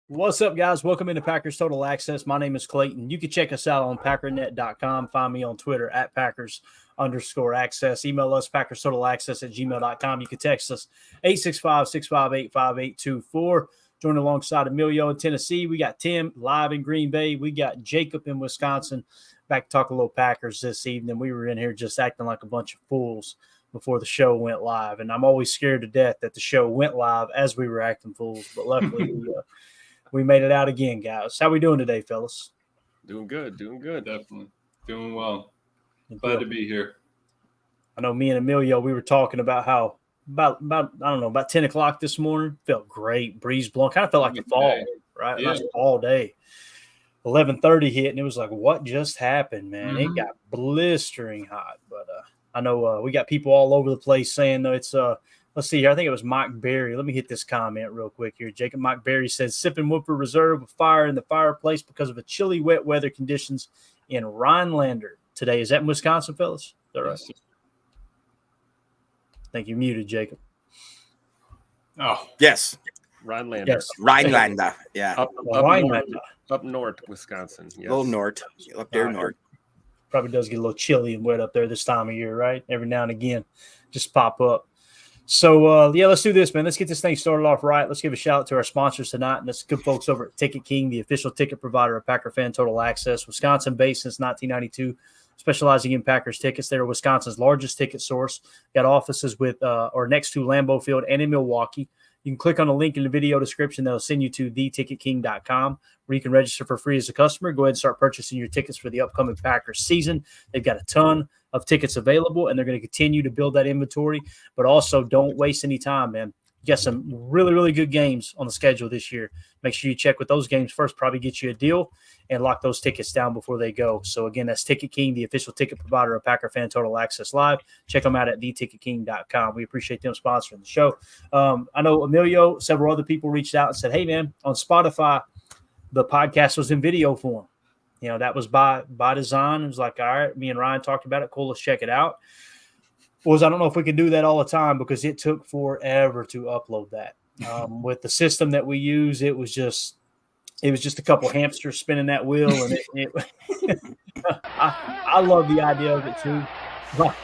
What's up, guys? Welcome into Packers Total Access. My name is Clayton. You can check us out on packernet.com. Find me on Twitter at Packers_access. Email us PackersTotalAccess@gmail.com. You can text us 865-658-5824. Join alongside Emilio in Tennessee. We got Tim live in Green Bay. We got Jacob in Wisconsin. Back to talk a little Packers this evening. We were in here just acting like a bunch of fools before the show went live. And I'm always scared to death that the show went live as we were acting fools. But luckily, we made it out again, guys. How we doing today, fellas? Doing good. Definitely. Doing well. Glad to be here. I know me and Emilio, we were talking about how about 10 o'clock this morning. Felt great. Breeze blowing. Kind of felt like the fall, right? Yeah. Nice fall day. 11:30 hit, and it was like, what just happened, man? It got blistering hot. But I know we got people all over the place saying, though, it's let's see here. I think it was Mike Berry. Let me hit this comment real quick here. Jacob Mike Berry says, sipping Woodford Reserve with fire in the fireplace because of the chilly, wet weather conditions in Rhinelander today. Is that in Wisconsin, fellas? Is that right? Yes. I think you're muted, Jacob. Oh, yes. Rhinelander. Yes. Rhinelander. Yeah. Up north, Wisconsin. Yes. A little north. Up there north. Probably does get a little chilly and wet up there this time of year, right? Every now and again, just pop up. So, let's do this, man. Let's get this thing started off right. Let's give a shout out to our sponsors tonight, and that's good folks over at Ticket King, the official ticket provider of Packer Fan Total Access. Wisconsin-based since 1992, specializing in Packers tickets. They're Wisconsin's largest ticket source. Got offices with or next to Lambeau Field and in Milwaukee. You can click on the link in the video description. That'll send you to theticketking.com, where you can register for free as a customer. Go ahead and start purchasing your tickets for the upcoming Packers season. They've got a ton of tickets available, and they're going to continue to build that inventory. But also, don't waste any time, man. You got some really, really good games on the schedule this year. Make sure you check with those games first. Probably get you a deal and lock those tickets down before they go. So, again, that's Ticket King, the official ticket provider of Packer Fan Total Access Live. Check them out at theticketking.com. We appreciate them sponsoring the show. I know Emilio, several other people reached out and said, hey, man, on Spotify, the podcast was in video form. You know, that was by design. It was like, all right, me and Ryan talked about it. Cool, let's check it out. I don't know if we can do that all the time because it took forever to upload that. With the system that we use, it was just a couple hamsters spinning that wheel, and I love the idea of it too. Like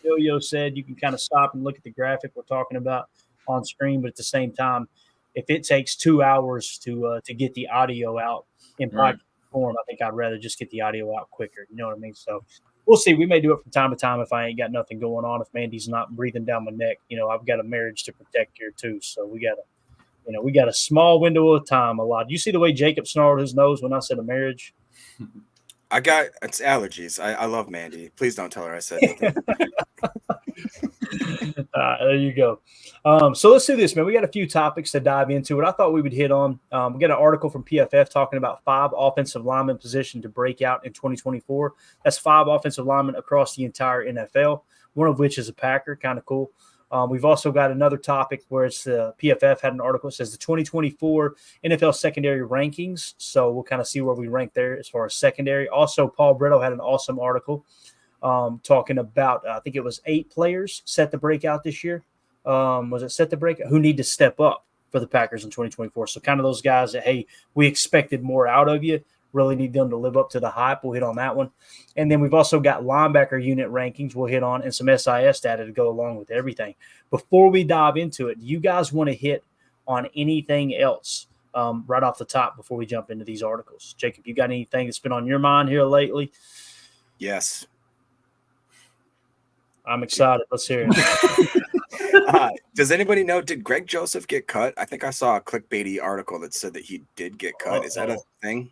Emilio said, you can kind of stop and look at the graphic we're talking about on screen, but at the same time, if it takes 2 hours to get the audio out in podcast form, I think I'd rather just get the audio out quicker. You know what I mean? So we'll see. We may do it from time to time if I ain't got nothing going on. If Mandy's not breathing down my neck, I've got a marriage to protect here too. So we got a small window of time. A lot. You see the way Jacob snarled his nose when I said a marriage? It's allergies. I love Mandy. Please don't tell her I said anything. There you go. So let's do this, man. We got a few topics to dive into. What I thought we would hit on, we got an article from PFF talking about 5 offensive linemen positioned to break out in 2024. That's 5 offensive linemen across the entire NFL, one of which is a Packer. Kind of cool. We've also got another topic where it's the PFF had an article that says the 2024 NFL secondary rankings. So we'll kind of see where we rank there as far as secondary. Also, Paul Bretto had an awesome article talking about, I think it was 8 players set to break out this year. Was it set to break out? Who need to step up for the Packers in 2024? So kind of those guys that, hey, we expected more out of you. Really need them to live up to the hype. We'll hit on that one. And then we've also got linebacker unit rankings we'll hit on and some SIS data to go along with everything. Before we dive into it, do you guys want to hit on anything else right off the top before we jump into these articles? Jacob, you got anything that's been on your mind here lately? Yes. I'm excited. Let's hear it. Does anybody know, did Greg Joseph get cut? I think I saw a clickbaity article that said that he did get cut. Is that a thing?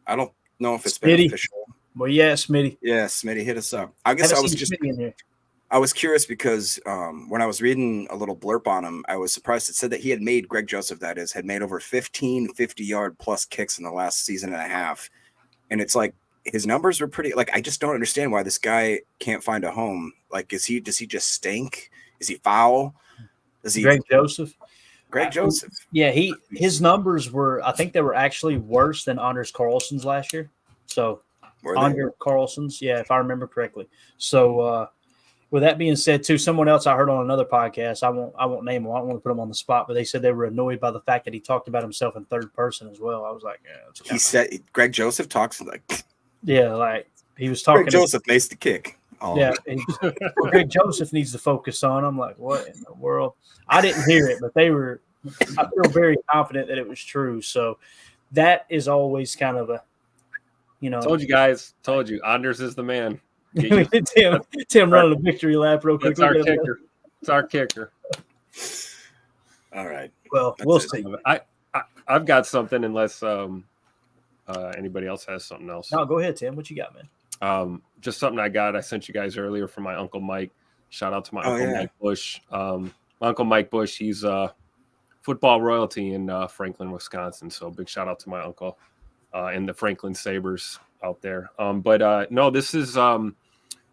I don't know if it's been official. Well, yeah, Smitty. Yeah, Smitty, hit us up. I guess I was curious because when I was reading a little blurb on him, I was surprised. It said that he had made, Greg Joseph that is, had made over 15 50-yard plus kicks in the last season and a half. And it's like his numbers were pretty, like, I just don't understand why this guy can't find a home. Like, does he just stink? Is he foul? Greg Joseph? Greg Joseph. Yeah, his numbers were, I think they were actually worse than Anders Carlson's last year. So Anders Carlson's, yeah, if I remember correctly. So with that being said, too, someone else I heard on another podcast, I won't name them. I don't want to put them on the spot, but they said they were annoyed by the fact that he talked about himself in third person as well. I was like, yeah. He said Greg Joseph talks like. Yeah, like he was talking. Greg Joseph makes the kick. Oh. Yeah, Greg Joseph needs to focus on. I'm like, what in the world? I didn't hear it, but they were. I feel very confident that it was true. So that is always kind of a, Told you guys. Told you. Anders is the man. Tim running a victory lap real quick. It's our kicker. It's our kicker. All right. Well, we'll see. I've got something unless anybody else has something else. No, go ahead, Tim. What you got, man? Just something I sent you guys earlier from my Uncle Mike. Shout out to my Uncle Mike Bush. My Uncle Mike Bush, he's football royalty in Franklin, Wisconsin. So big shout out to my uncle and the Franklin Sabres out there. No, this is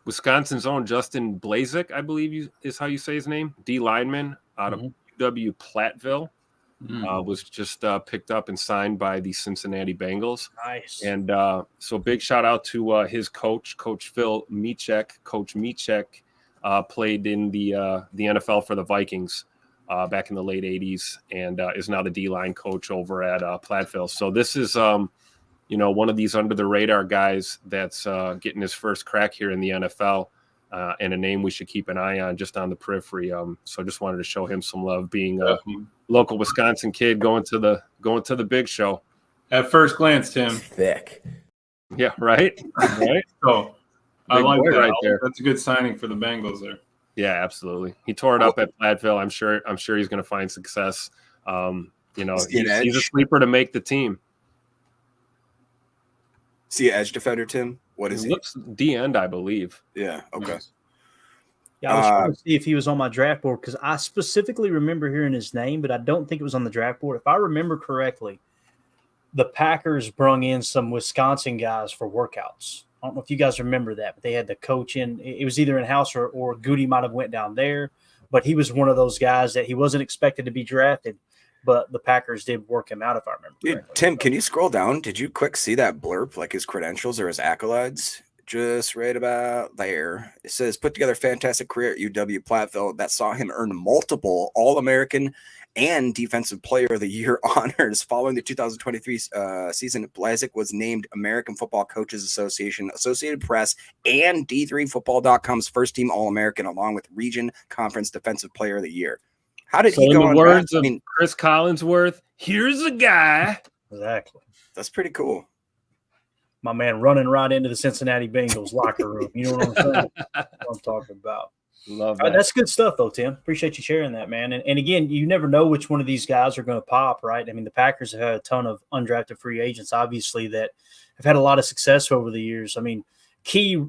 Wisconsin's own Justin Blazek, I believe is how you say his name. D lineman out of UW Platteville. Was just picked up and signed by the Cincinnati Bengals. Nice. And so big shout out to his coach, Coach Phil Micek. Coach Micek played in the NFL for the Vikings back in the late 80s and is now the D-line coach over at Platteville. So this is, one of these under-the-radar guys that's getting his first crack here in the NFL. And a name we should keep an eye on just on the periphery. So just wanted to show him some love, being a local Wisconsin kid going to the big show. At first glance, Tim. Thick. Yeah, right. Right. So I like that. Right there. That's a good signing for the Bengals there. Yeah, absolutely. He tore it up at Platteville. I'm sure he's going to find success. He's a sleeper to make the team. See, edge defender, Tim. What is he? Looks D end, I believe. Yeah. Okay. Yeah, I was trying to see if he was on my draft board because I specifically remember hearing his name, but I don't think it was on the draft board. If I remember correctly, the Packers brung in some Wisconsin guys for workouts. I don't know if you guys remember that, but they had the coach in. It was either in-house or Goody might have went down there, but he was one of those guys that he wasn't expected to be drafted, but the Packers did work him out, if I remember correctly. Tim, can you scroll down? Did you quick see that blurb, like his credentials or his accolades? Just right about there. It says, put together a fantastic career at UW Platteville that saw him earn multiple All-American and Defensive Player of the Year honors. Following the 2023 season, Blazek was named American Football Coaches Association, Associated Press, and D3Football.com's first-team All-American, along with Region Conference Defensive Player of the Year. How did he go on? In the words of Chris Collinsworth, here's a guy. Exactly. That's pretty cool. My man running right into the Cincinnati Bengals locker room. You know what I'm saying? What I'm talking about. Love that. That's good stuff, though, Tim. Appreciate you sharing that, man. And again, you never know which one of these guys are going to pop, right? I mean, the Packers have had a ton of undrafted free agents, obviously, that have had a lot of success over the years. I mean, key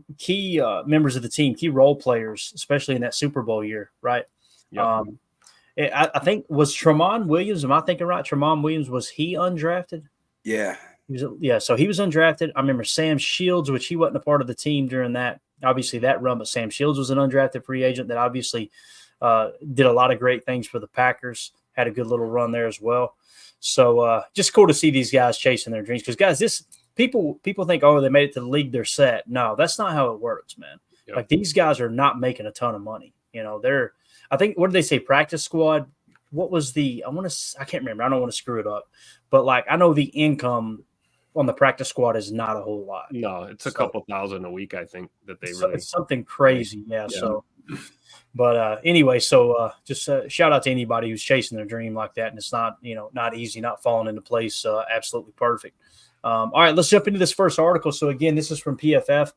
members of the team, key role players, especially in that Super Bowl year, right? Yep. I think was Tramon Williams. Am I thinking right? Tramon Williams, was he undrafted? Yeah. So he was undrafted. I remember Sam Shields, which he wasn't a part of the team during that, obviously that run, but Sam Shields was an undrafted free agent that obviously did a lot of great things for the Packers, had a good little run there as well. So just cool to see these guys chasing their dreams. Because, guys, this people think, oh, they made it to the league, they're set. No, that's not how it works, man. Yep. Like, these guys are not making a ton of money. You know, I think, what did they say, practice squad? What was I can't remember. I don't want to screw it up. But, like, I know the income on the practice squad is not a whole lot. No, it's a couple thousand a week, I think, that they really. It's something crazy, yeah. So, but anyway, so just shout out to anybody who's chasing their dream like that, and it's not, not easy, not falling into place, absolutely perfect. All right, let's jump into this first article. So again, this is from PFF,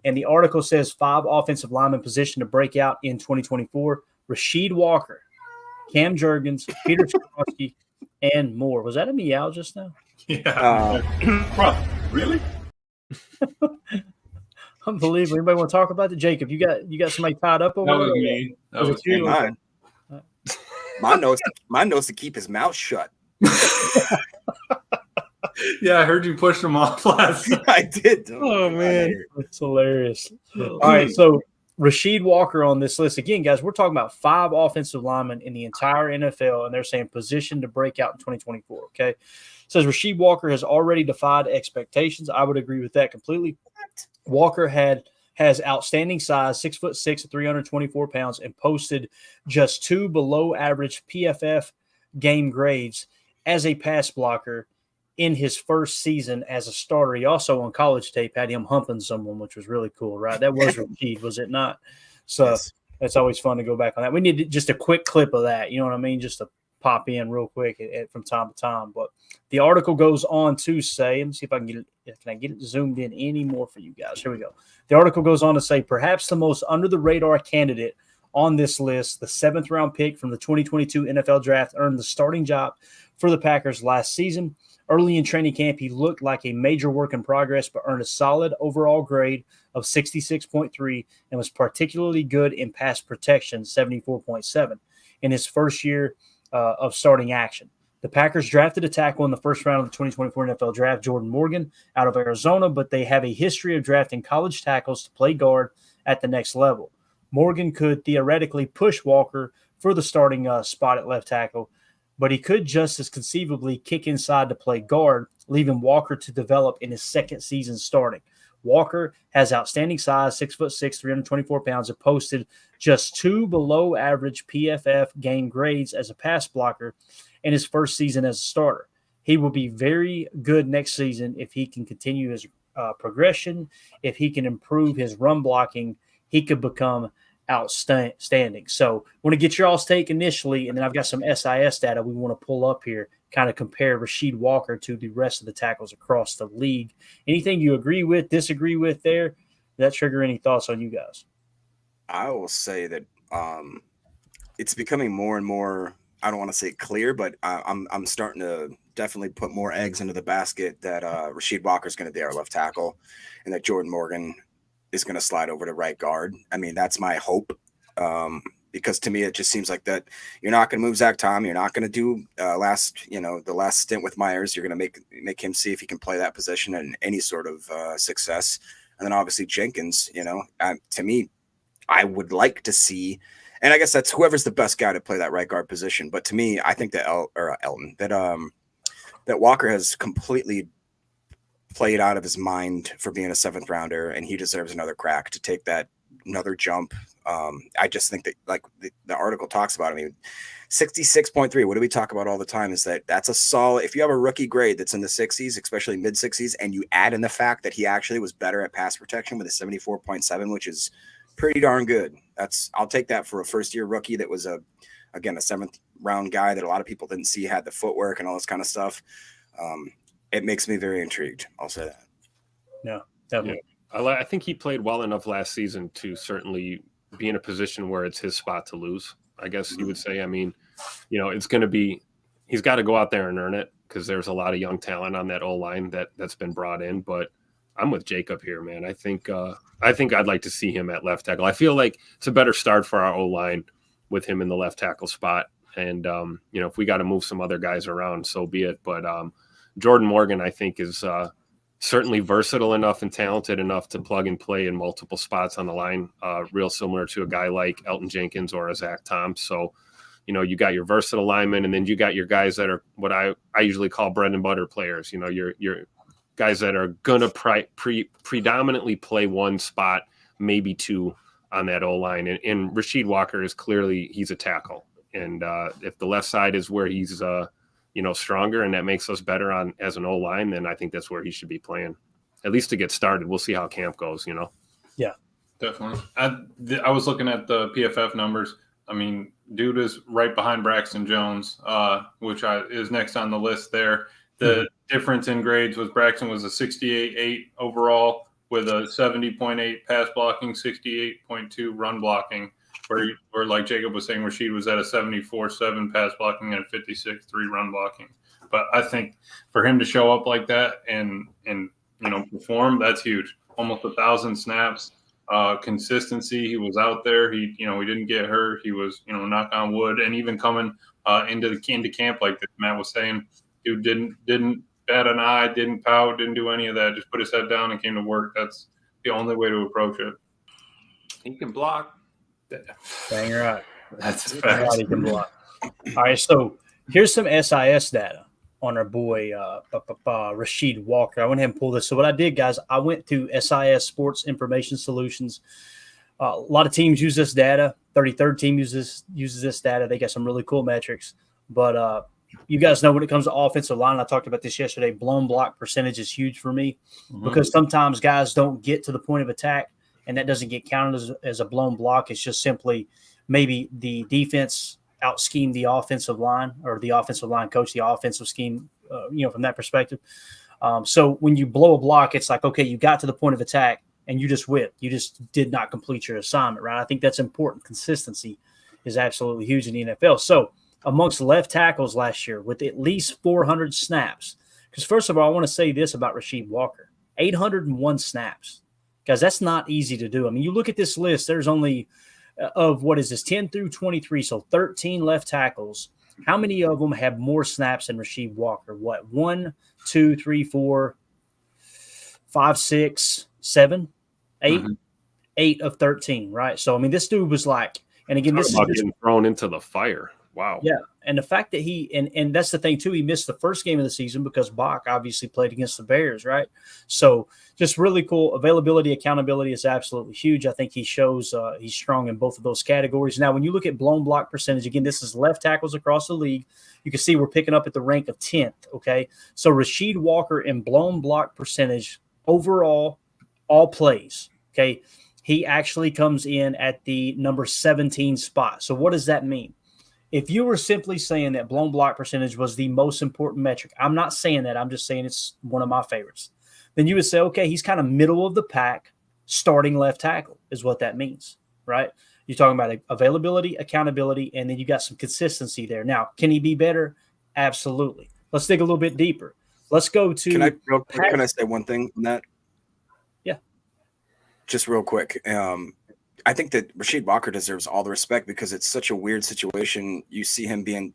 and the article says 5 offensive linemen positioned to break out in 2024: Rasheed Walker, Cam Jurgens, Peter Skoronski, and more. Was that a meow just now? Yeah. Bro, really? Unbelievable. Anybody want to talk about it? Jacob, you got somebody tied up over there? That was me. That was you? Mine. Mine knows to keep his mouth shut. Yeah, I heard you push him off last night. I did. Oh, man. It's hilarious. All right, so Rasheed Walker on this list. Again, guys, we're talking about 5 offensive linemen in the entire NFL, and they're saying position to break out in 2024, okay? It says Rasheed Walker has already defied expectations. I would agree with that completely. Walker had has outstanding size, 6'6", 324 pounds, and posted just 2 below average PFF game grades as a pass blocker in his first season as a starter. He also on college tape had him humping someone, which was really cool, right? That was Rasheed, was it not? So Yes. That's always fun to go back on that. We need just a quick clip of that, you know what I mean? Just to pop in real quick from time to time. But the article goes on to say, let me see if I can get it zoomed in any more for you guys. Here we go. The article goes on to say, perhaps the most under the radar candidate on this list, the 7th round pick from the 2022 NFL draft, earned the starting job for the Packers last season. Early in training camp, he looked like a major work in progress, but earned a solid overall grade of 66.3 and was particularly good in pass protection, 74.7, in his first year of starting action. The Packers drafted a tackle in the first round of the 2024 NFL draft, Jordan Morgan, out of Arizona, but they have a history of drafting college tackles to play guard at the next level. Morgan could theoretically push Walker for the starting spot at left tackle, but he could just as conceivably kick inside to play guard, leaving Walker to develop in his second season starting. Walker has outstanding size, 6'6", 324 pounds, and posted just 2 below average PFF game grades as a pass blocker in his first season as a starter. He will be very good next season if he can continue his progression. If he can improve his run blocking, he could become outstanding. So I want to get your all's take initially, and then I've got some SIS data we want to pull up here, kind of compare Rasheed Walker to the rest of the tackles across the league. Anything you agree with, disagree with there? Did that trigger any thoughts on you guys? I will say that it's becoming more and more, I don't want to say clear, but I'm starting to definitely put more eggs into the basket that Rasheed Walker is going to be our left tackle and that Jordan Morgan is going to slide over to right guard. I mean, that's my hope, because to me, it just seems like that you're not going to move Zach Tom. You're not going to do the last stint with Myers. You're going to make him see if he can play that position and any sort of success. And then obviously Jenkins, to me, I would like to see, and I guess that's whoever's the best guy to play that right guard position. But to me, I think that that Walker has completely played out of his mind for being a 7th rounder, and he deserves another crack to take that another jump. I just think that, like the article talks about, I mean, 66.3, what do we talk about all the time is that's a solid, if you have a rookie grade that's in the 60s, especially mid 60s, and you add in the fact that he actually was better at pass protection with a 74.7, which is pretty darn good. I'll take that for a first year rookie that was a 7th round guy that a lot of people didn't see had the footwork and all this kind of stuff. It makes me very intrigued. I'll say that. Yeah, definitely. Yeah. I think he played well enough last season to certainly be in a position where it's his spot to lose, I guess you would say. I mean, it's going to be – he's got to go out there and earn it because there's a lot of young talent on that O-line that's been brought in. But I'm with Jacob here, man. I think I'd like to see him at left tackle. I feel like it's a better start for our O-line with him in the left tackle spot. And, if we got to move some other guys around, so be it. But Jordan Morgan, I think, is certainly versatile enough and talented enough to plug and play in multiple spots on the line, real similar to a guy like Elton Jenkins or a Zach Tom. So, you got your versatile linemen, and then you got your guys that are what I usually call bread and butter players. Your guys that are going to predominantly play one spot, maybe two on that O-line. And Rasheed Walker is clearly, he's a tackle. And if the left side is where he's stronger and that makes us better on as an O-line, then I think that's where he should be playing, at least to get started. We'll see how camp goes, Yeah, definitely. I was looking at the PFF numbers. I mean, dude is right behind Braxton Jones, which is next on the list there. The difference in grades was Braxton was a 68.8 overall with a 70.8 pass blocking, 68.2 run blocking, where like Jacob was saying, Rasheed was at a 74.7 pass blocking and a 56.3 run blocking. But I think for him to show up like that and perform, that's huge. Almost 1,000 snaps, consistency. He was out there. He didn't get hurt. He was, knock on wood, and even coming into camp like this, Matt was saying, dude didn't bat an eye, didn't pout, didn't do any of that. Just put his head down and came to work. That's the only way to approach it. He can block. Dang right. That's a fact. He can block. All right, so here's some SIS data. on our boy Rasheed Walker. I went ahead and pulled this. So what I did, guys, I went to SIS Sports Information Solutions. A lot of teams use this data. 33rd team uses this data. They got some really cool metrics. But you guys know when it comes to offensive line, I talked about this yesterday, blown block percentage is huge for me because sometimes guys don't get to the point of attack, and that doesn't get counted as a blown block. It's just simply maybe the defense out-schemed the offensive line, or the offensive line coach the offensive scheme, from that perspective. So when you blow a block, it's like, okay, you got to the point of attack and you just whipped. You just did not complete your assignment, right? I think that's important. Consistency is absolutely huge in the NFL. So amongst left tackles last year with at least 400 snaps, because first of all, I want to say this about Rasheed Walker, 801 snaps. Guys, that's not easy to do. I mean, you look at this list, there's only of 10 through 23, so 13 left tackles. How many of them have more snaps than Rasheed Walker? What, 1, 2, 3, 4, 5, 6, 7, 8? 8 of 13, right? So, I mean, this dude was like, and again, this is getting thrown into the fire. Wow. Yeah. And the fact that and that's the thing too, he missed the first game of the season because Bach obviously played against the Bears, right? So just really cool. Availability, accountability is absolutely huge. I think he shows he's strong in both of those categories. Now, when you look at blown block percentage, again, this is left tackles across the league. You can see we're picking up at the rank of 10th, okay? So Rasheed Walker in blown block percentage overall, all plays, okay? He actually comes in at the number 17 spot. So what does that mean? If you were simply saying that blown block percentage was the most important metric, I'm not saying that. I'm just saying it's one of my favorites. Then you would say, okay, he's kind of middle of the pack, starting left tackle is what that means, right? You're talking about availability, accountability, and then you got some consistency there. Now, can he be better? Absolutely. Let's dig a little bit deeper. Let's go to. Can I say one thing on that? Yeah. Just real quick. I think that Rasheed Walker deserves all the respect because it's such a weird situation. You see him being,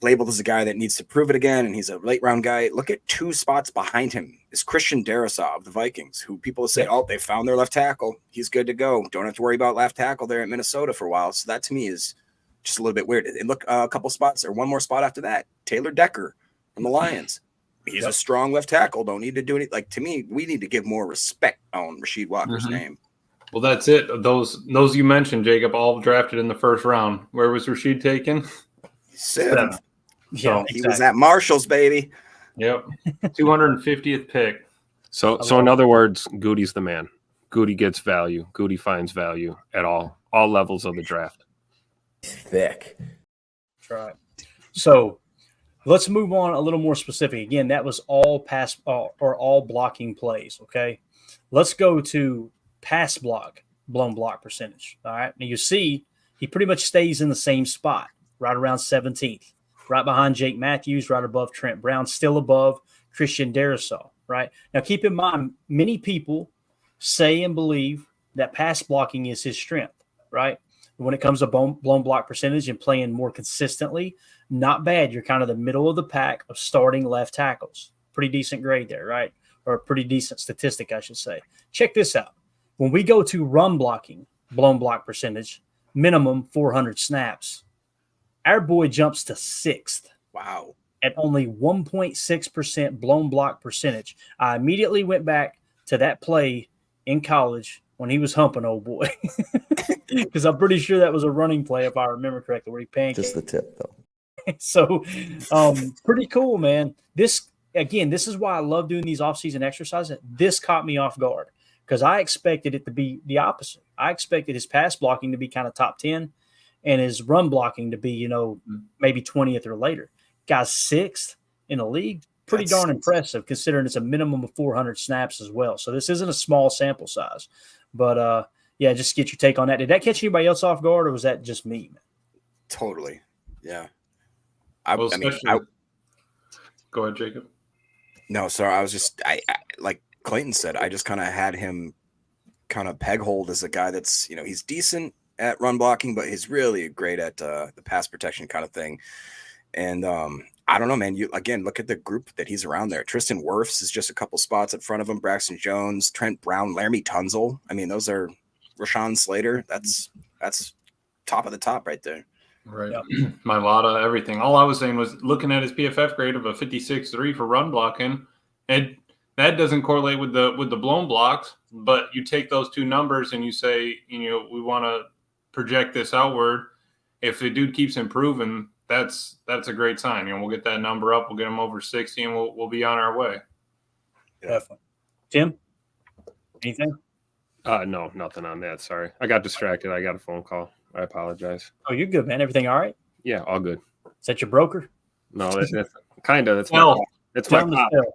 labeled as a guy that needs to prove it again, and he's a late round guy. Look at 2 spots behind him is Christian Darrisaw of the Vikings, who people say, oh, they found their left tackle. He's good to go. Don't have to worry about left tackle there at Minnesota for a while. So that to me is just a little bit weird. And look, a couple spots or one more spot after that, Taylor Decker from the Lions. He's a strong left tackle. Don't need to do anything. Like, to me, we need to give more respect on Rasheed Walker's name. Well, that's it. Those you mentioned, Jacob, all drafted in the first round. Where was Rasheed taken? 7th. Yeah, so he was at Marshall's, baby. Yep. 250th pick. So in other words, Goody's the man. Goody gets value. Goody finds value at all levels of the draft. Thick. That's right. So let's move on a little more specific. Again, that was all pass or all blocking plays. Okay. Let's go to pass block, blown block percentage. All right. Now you see he pretty much stays in the same spot, right around 17th, right behind Jake Matthews, right above Trent Brown, still above Christian Darrisaw, right? Now keep in mind, many people say and believe that pass blocking is his strength, right? When it comes to blown block percentage and playing more consistently, not bad. You're kind of the middle of the pack of starting left tackles. Pretty decent grade there, right? Or a pretty decent statistic, I should say. Check this out. When we go to run blocking, blown block percentage, minimum 400 snaps, our boy jumps to 6th. Wow. At only 1.6% blown block percentage. I immediately went back to that play in college when he was humping old boy. Because I'm pretty sure that was a running play, if I remember correctly, where he pancaked. Just the tip, though. So, pretty cool, man. This is why I love doing these off-season exercises. This caught me off guard. Because I expected it to be the opposite. I expected his pass blocking to be kind of top 10 and his run blocking to be, maybe 20th or later. Guy's 6th in the league. Pretty darn impressive considering it's a minimum of 400 snaps as well. So this isn't a small sample size. But, just get your take on that. Did that catch anybody else off guard or was that just me? Totally. Yeah. Go ahead, Jacob. No, sorry. I was just I like Clayton said, I just kind of had him kind of peg-hold as a guy that's, he's decent at run blocking, but he's really great at the pass protection kind of thing. And I don't know, man. You again, look at the group that he's around there. Tristan Wirfs is just a couple spots in front of him. Braxton Jones, Trent Brown, Laramie Tunzel. I mean, those are Rashawn Slater. That's top of the top right there. Right. Yeah. My Lotta, everything. All I was saying was looking at his PFF grade of a 56.3 for run blocking, and that doesn't correlate with the blown blocks. But you take those two numbers and you say, we want to project this outward. If the dude keeps improving, that's a great sign. We'll get that number up. We'll get him over 60, and we'll be on our way. Definitely. Tim, anything? No, nothing on that. Sorry, I got distracted. I got a phone call. I apologize. Oh, you're good, man. Everything all right? Yeah, all good. Is that your broker? No, that's kind of. That's No. That's Tell my him pop. to tell.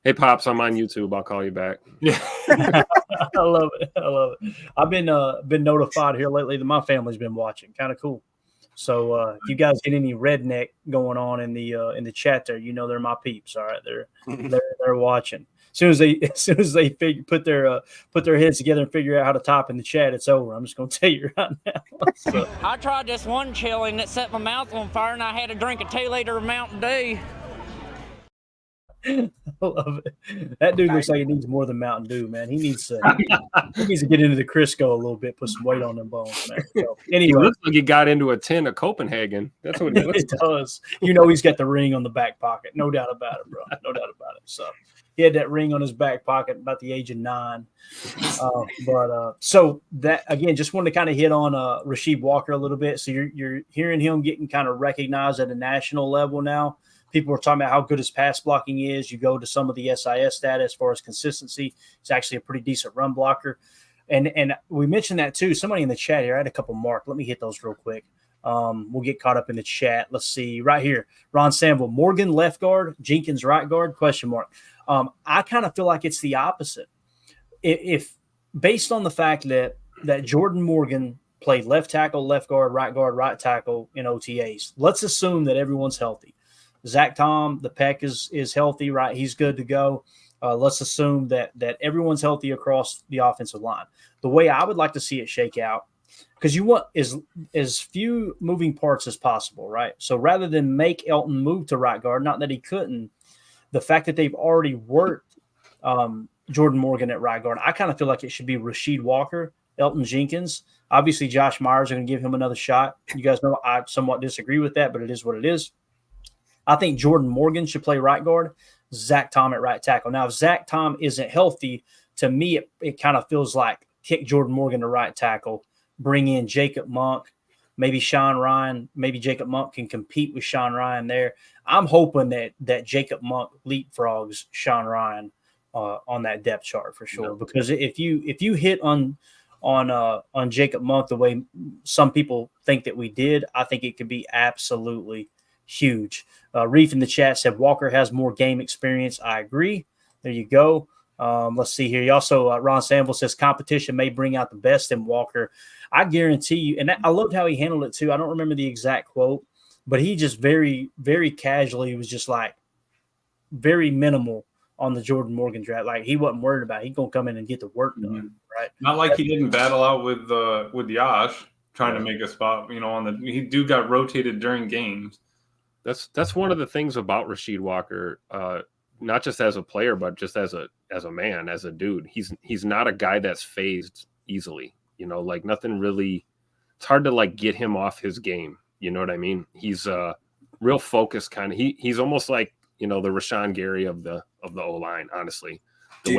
Hey, Pops, I'm on YouTube. I'll call you back. Yeah. I love it. I love it. I've been notified here lately that my family's been watching. Kind of cool. So if you guys get any redneck going on in the chat there, they're my peeps. All right, they're watching. As soon as they put their heads together and figure out how to type in the chat, it's over. I'm just going to tell you right now. So. I tried this one chili and it set my mouth on fire, and I had to drink a 2-liter of Mountain Dew. I love it. That dude looks like he needs more than Mountain Dew, man. He needs to get into the Crisco a little bit, put some weight on them bones, man. So, anyway, It looks like he got into a tin of Copenhagen. That's what it looks it does. He's got the ring on the back pocket. No doubt about it, bro. No doubt about it. So he had that ring on his back pocket about the age of 9. So that, again, just wanted to kind of hit on Rasheed Walker a little bit. So you're hearing him getting kind of recognized at a national level now. People are talking about how good his pass blocking is. You go to some of the SIS data as far as consistency. He's actually a pretty decent run blocker. And we mentioned that too. Somebody in the chat here, I had a couple marked. Let me hit those real quick. We'll get caught up in the chat. Let's see. Right here, Ron Sample, Morgan left guard, Jenkins right guard, question mark. I kind of feel like it's the opposite. If based on the fact that Jordan Morgan played left tackle, left guard, right tackle in OTAs, let's assume that everyone's healthy. Zach Tom, the pec is healthy, right? He's good to go. Let's assume that everyone's healthy across the offensive line. The way I would like to see it shake out, because you want as few moving parts as possible, right? So rather than make Elton move to right guard, not that he couldn't, the fact that they've already worked Jordan Morgan at right guard, I kind of feel like it should be Rasheed Walker, Elton Jenkins. Obviously, Josh Myers are going to give him another shot. You guys know I somewhat disagree with that, but it is what it is. I think Jordan Morgan should play right guard, Zach Tom at right tackle. Now, if Zach Tom isn't healthy, to me, it kind of feels like kick Jordan Morgan to right tackle, bring in Jacob Monk, maybe Sean Ryan. Maybe Jacob Monk can compete with Sean Ryan there. I'm hoping that Jacob Monk leapfrogs Sean Ryan on that depth chart for sure. Yeah. Because if you hit on Jacob Monk the way some people think that we did, I think it could be absolutely huge. Reef in the chat said Walker has more game experience. I agree. There you go. Let's see here. He also, Ron Sample says competition may bring out the best in Walker. I guarantee you, and I loved how he handled it too. I don't remember the exact quote, but he just very, very casually was just like very minimal on the Jordan Morgan draft. Like he wasn't worried about it. He's gonna come in and get the work done, right? Not like he didn't battle out with Yash trying to make a spot. He got rotated during games. That's one of the things about Rasheed Walker, not just as a player, but just as a man, as a dude. He's not a guy that's phased easily. Like nothing really. It's hard to like get him off his game. You know what I mean? He's real focused kind of. He's almost like the Rashawn Gary of the O-line. Honestly, the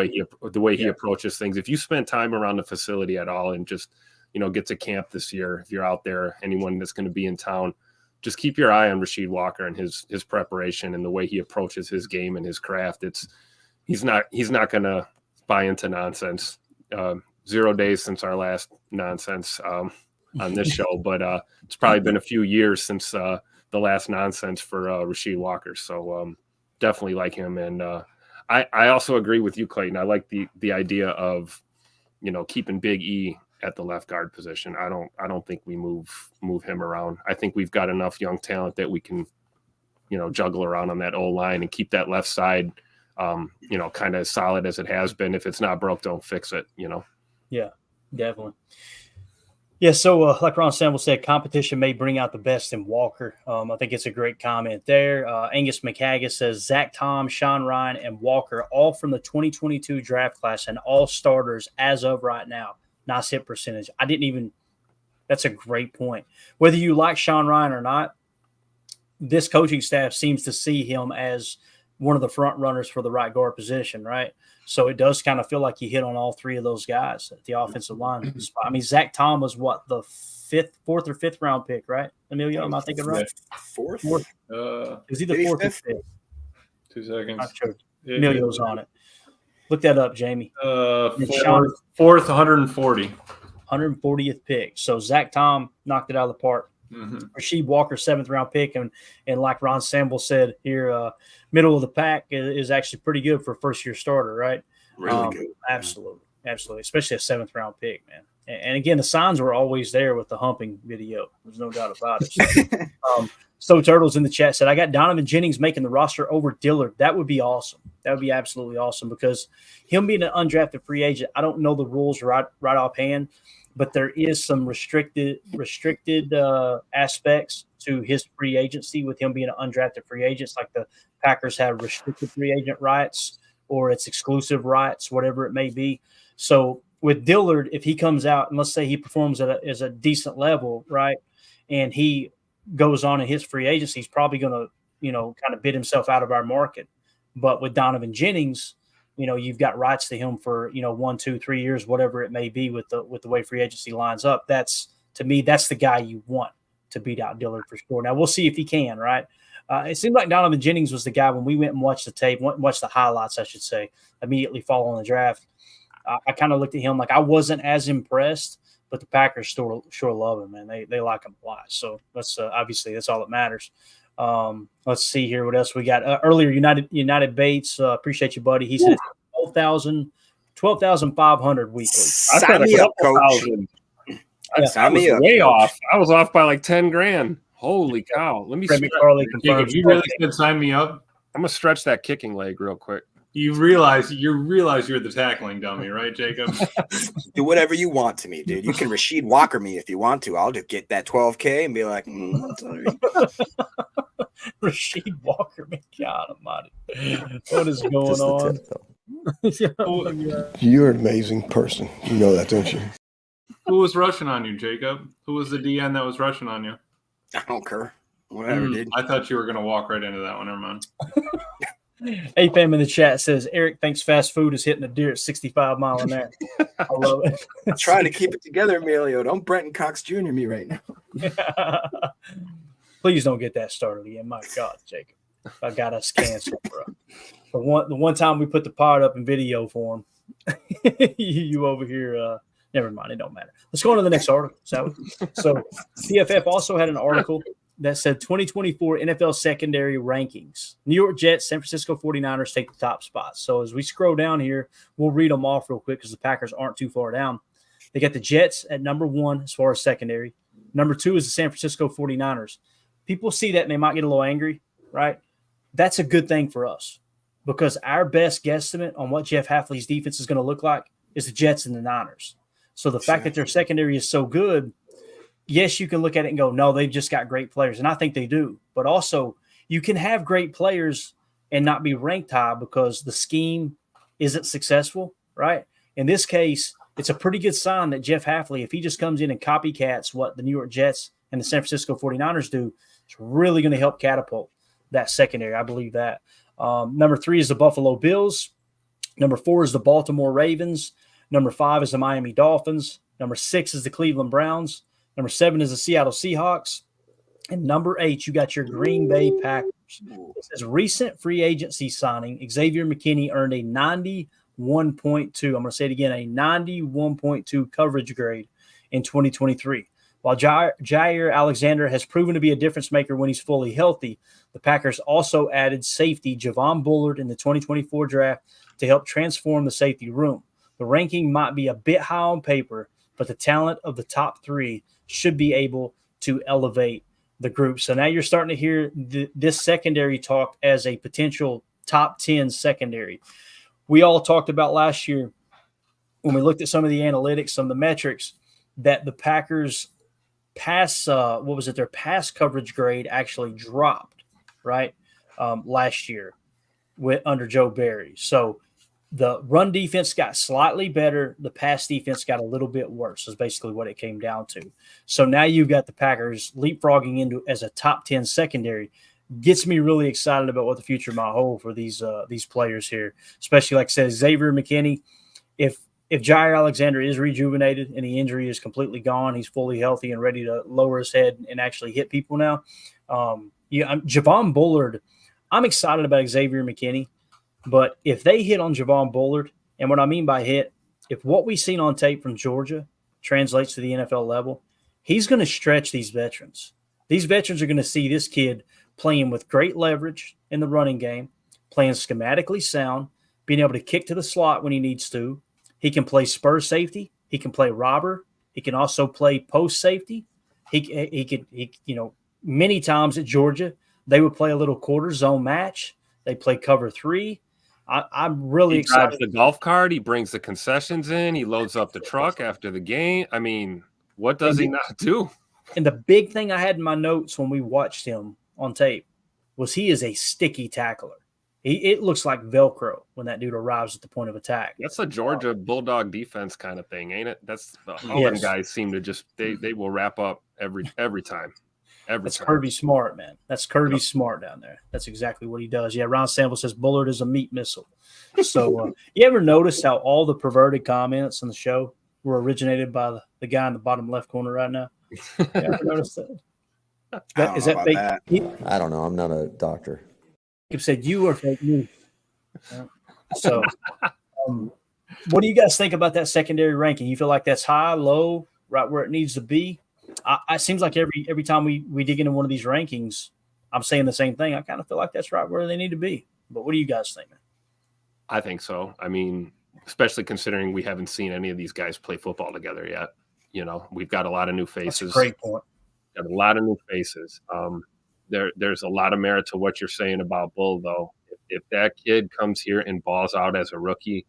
way he approaches things. If you spend time around the facility at all and just get to camp this year, if you're out there, anyone that's going to be in town. Just keep your eye on Rasheed Walker and his preparation and the way he approaches his game and his craft. He's not going to buy into nonsense. 0 days since our last nonsense on this show, but it's probably been a few years since the last nonsense for Rasheed Walker. So definitely like him. And I also agree with you, Clayton. I like the idea of keeping Big E at the left guard position. I don't think we move him around. I think we've got enough young talent that we can, juggle around on that O-line and keep that left side, kind of solid as it has been. If it's not broke, don't fix it, Yeah, definitely. Yeah, so like Ron Sample said, competition may bring out the best in Walker. I think it's a great comment there. Angus McHaggis says Zach Tom, Sean Ryan, and Walker, all from the 2022 draft class and all starters as of right now. Nice hit percentage. I didn't even That's a great point. Whether you like Sean Ryan or not, this coaching staff seems to see him as one of the front runners for the right guard position, right? So it does kind of feel like you hit on all three of those guys at the offensive line spot. I mean, Zach Tom was what, the fourth or fifth round pick, right? Emilio, am I thinking right? Fourth? Is he the fourth or fifth? 2 seconds. Not sure. Emilio's on it. Look that up, Jamie. Fourth, 140. 140th pick. So Zach Tom knocked it out of the park. Rasheed Walker, 7th round pick, and like Ron Sample said here, middle of the pack is actually pretty good for a first year starter, right? Really good. Absolutely, especially a 7th round pick, man. And again, the signs were always there with the humping video. There's no doubt about it. So Turtles in the chat said, I got Donovan Jennings making the roster over Dillard. That would be awesome. That would be absolutely awesome because him being an undrafted free agent, I don't know the rules right offhand, but there is some restricted aspects to his free agency with him being an undrafted free agent. It's like the Packers have restricted free agent rights or it's exclusive rights, whatever it may be. So with Dillard, if he comes out and let's say he performs at a decent level, right, and he goes on in his free agency, he's probably going to, kind of bid himself out of our market. But with Donovan Jennings, you've got rights to him for, 1, 2, 3 years, whatever it may be with the way free agency lines up. That's, to me, that's the guy you want to beat out Dillard for sure. Now we'll see if he can, right? It seemed like Donovan Jennings was the guy when we went and watched the tape, watched the highlights, I should say, immediately following the draft. I kind of looked at him like I wasn't as impressed, but the Packers sure love him, man. They like him a lot. So that's obviously that's all that matters. Let's see here what else we got. Earlier, United Bates, appreciate you, buddy. He said 12,500 weekly. Sign me up, coach. I was way off. I was off by like 10 grand. Holy cow! Let me. Jacob, you really said sign me up. I'm gonna stretch that kicking leg real quick. You realize you're the tackling dummy, right, Jacob? Do whatever you want to me, dude. You can Rasheed Walker me if you want to. I'll just get that 12K and be like, sorry. Rasheed Walker, man, God almighty. What is going on? You're an amazing person. You know that, don't you? Who was rushing on you, Jacob? Who was the DN that was rushing on you? I don't care. Whatever, dude. I thought you were going to walk right into that one. Never mind. AFAM in the chat says, Eric thinks fast food is hitting a deer at 65 mile an hour. I love it. I'm trying to keep it together, Emilio. Don't Brenton Cox Jr. me right now. Please don't get that started again. My God, Jacob. I got us canceled, bro. The one time we put the pod up in video form, you over here, never mind. It don't matter. Let's go on to the next article. So PFF also had an article that said 2024 NFL secondary rankings. New York Jets, San Francisco 49ers take the top spots. So as we scroll down here, we'll read them off real quick because the Packers aren't too far down. They got the Jets at number 1 as far as secondary. Number 2 is the San Francisco 49ers. People see that and they might get a little angry, right? That's a good thing for us because our best guesstimate on what Jeff Hafley's defense is going to look like is the Jets and the Niners. So the fact that their secondary is so good, yes, you can look at it and go, no, they've just got great players. And I think they do. But also, you can have great players and not be ranked high because the scheme isn't successful, right? In this case, it's a pretty good sign that Jeff Hafley, if he just comes in and copycats what the New York Jets and the San Francisco 49ers do, it's really going to help catapult that secondary. I believe that. Number 3 is the Buffalo Bills. Number 4 is the Baltimore Ravens. Number 5 is the Miami Dolphins. Number 6 is the Cleveland Browns. Number 7 is the Seattle Seahawks. And number 8, you got your Green Bay Packers. It says recent free agency signing, Xavier McKinney earned a 91.2. I'm going to say it again, a 91.2 coverage grade in 2023. While Jaire Alexander has proven to be a difference maker when he's fully healthy, the Packers also added safety Javon Bullard in the 2024 draft to help transform the safety room. The ranking might be a bit high on paper, but the talent of the top 3 should be able to elevate the group. So now you're starting to hear this secondary talk as a potential top 10 secondary. We all talked about last year when we looked at some of the analytics, some of the metrics, that the Packers their pass coverage grade actually dropped, right, last year under Joe Barry. So The run defense got slightly better. The pass defense got a little bit worse, is basically what it came down to. So now you've got the Packers leapfrogging into as a top 10 secondary. Gets me really excited about what the future might hold for these players here, especially like I said, Xavier McKinney. If Jaire Alexander is rejuvenated and the injury is completely gone, he's fully healthy and ready to lower his head and actually hit people now. Javon Bullard, I'm excited about Xavier McKinney. But if they hit on Javon Bullard, and what I mean by hit, if what we've seen on tape from Georgia translates to the NFL level, he's going to stretch these veterans. These veterans are going to see this kid playing with great leverage in the running game, playing schematically sound, being able to kick to the slot when he needs to. He can play spur safety. He can play robber. He can also play post safety. He many times at Georgia, they would play a little quarter zone match. They play cover 3. I'm really excited. He drives the golf cart. He brings the concessions in. He loads up the truck after the game. I mean, what does he not do? And the big thing I had in my notes when we watched him on tape was he is a sticky tackler. It looks like Velcro when that dude arrives at the point of attack. That's a Georgia Bulldog defense kind of thing, ain't it? That's all them guys seem to just they will wrap up every time. That's Kirby Smart, man. That's Kirby Smart down there. That's exactly what he does. Yeah, Ron Sample says Bullard is a meat missile. So you ever notice how all the perverted comments on the show were originated by the guy in the bottom left corner right now? You ever notice that? Is that fake? I don't know. I'm not a doctor. You said you are fake news. So what do you guys think about that secondary ranking? You feel like that's high, low, right where it needs to be? It seems like every time we dig into one of these rankings, I'm saying the same thing. I kind of feel like that's right where they need to be. But what do you guys think? I think so. I mean, especially considering we haven't seen any of these guys play football together yet. You know, we've got a lot of new faces. That's a great point. Got a lot of new faces. There's a lot of merit to what you're saying about Bull, though. If that kid comes here and balls out as a rookie,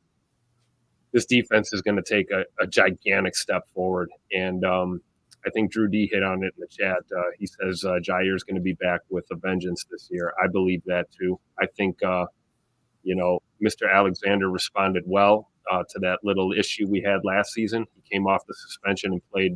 this defense is going to take a gigantic step forward. And I think Drew D hit on it in the chat. He says Jaire is going to be back with a vengeance this year. I believe that too. I think, Mr. Alexander responded well to that little issue we had last season. He came off the suspension and played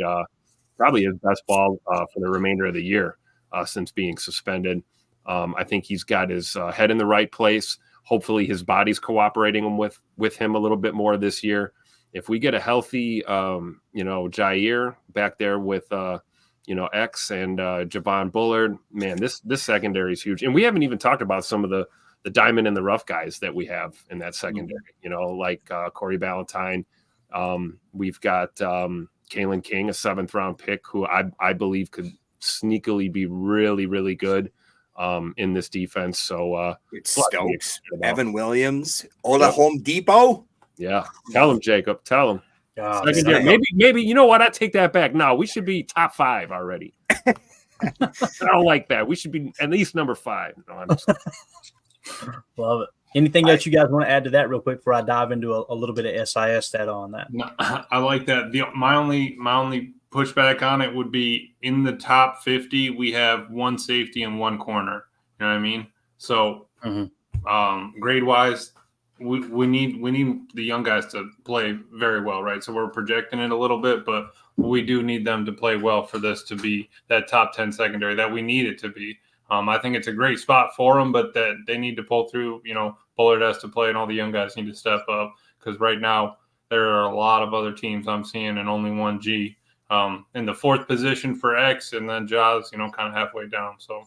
probably his best ball for the remainder of the year since being suspended. I think he's got his head in the right place. Hopefully his body's cooperating with him a little bit more this year. If we get a healthy, Jaire back there with, X and Javon Bullard, man, this secondary is huge. And we haven't even talked about some of the diamond in the rough guys that we have in that secondary, like Corey Ballantyne. We've got Kalen King, a 7th round pick, who I believe could sneakily be really, really good in this defense. So Stokes, Evan Williams, Ola Home Depot. Yeah, tell him, Jacob. Tell him. Maybe. You know what? I take that back. No, we should be top 5 already. I don't like that. We should be at least number 5. No, I'm just... Love it. Anything else you guys want to add to that real quick before I dive into a little bit of SIS data on that? No, I like that. My only pushback on it would be in the top 50, we have 1 safety and 1 corner. You know what I mean? So grade wise, we need the young guys to play very well, right? So we're projecting it a little bit, but we do need them to play well for this to be that top 10 secondary that we need it to be. I think it's a great spot for them, but that they need to pull through. Bullard has to play, and all the young guys need to step up because right now there are a lot of other teams I'm seeing and only 1 G in the 4th position for X, and then Jaws, kind of halfway down. So.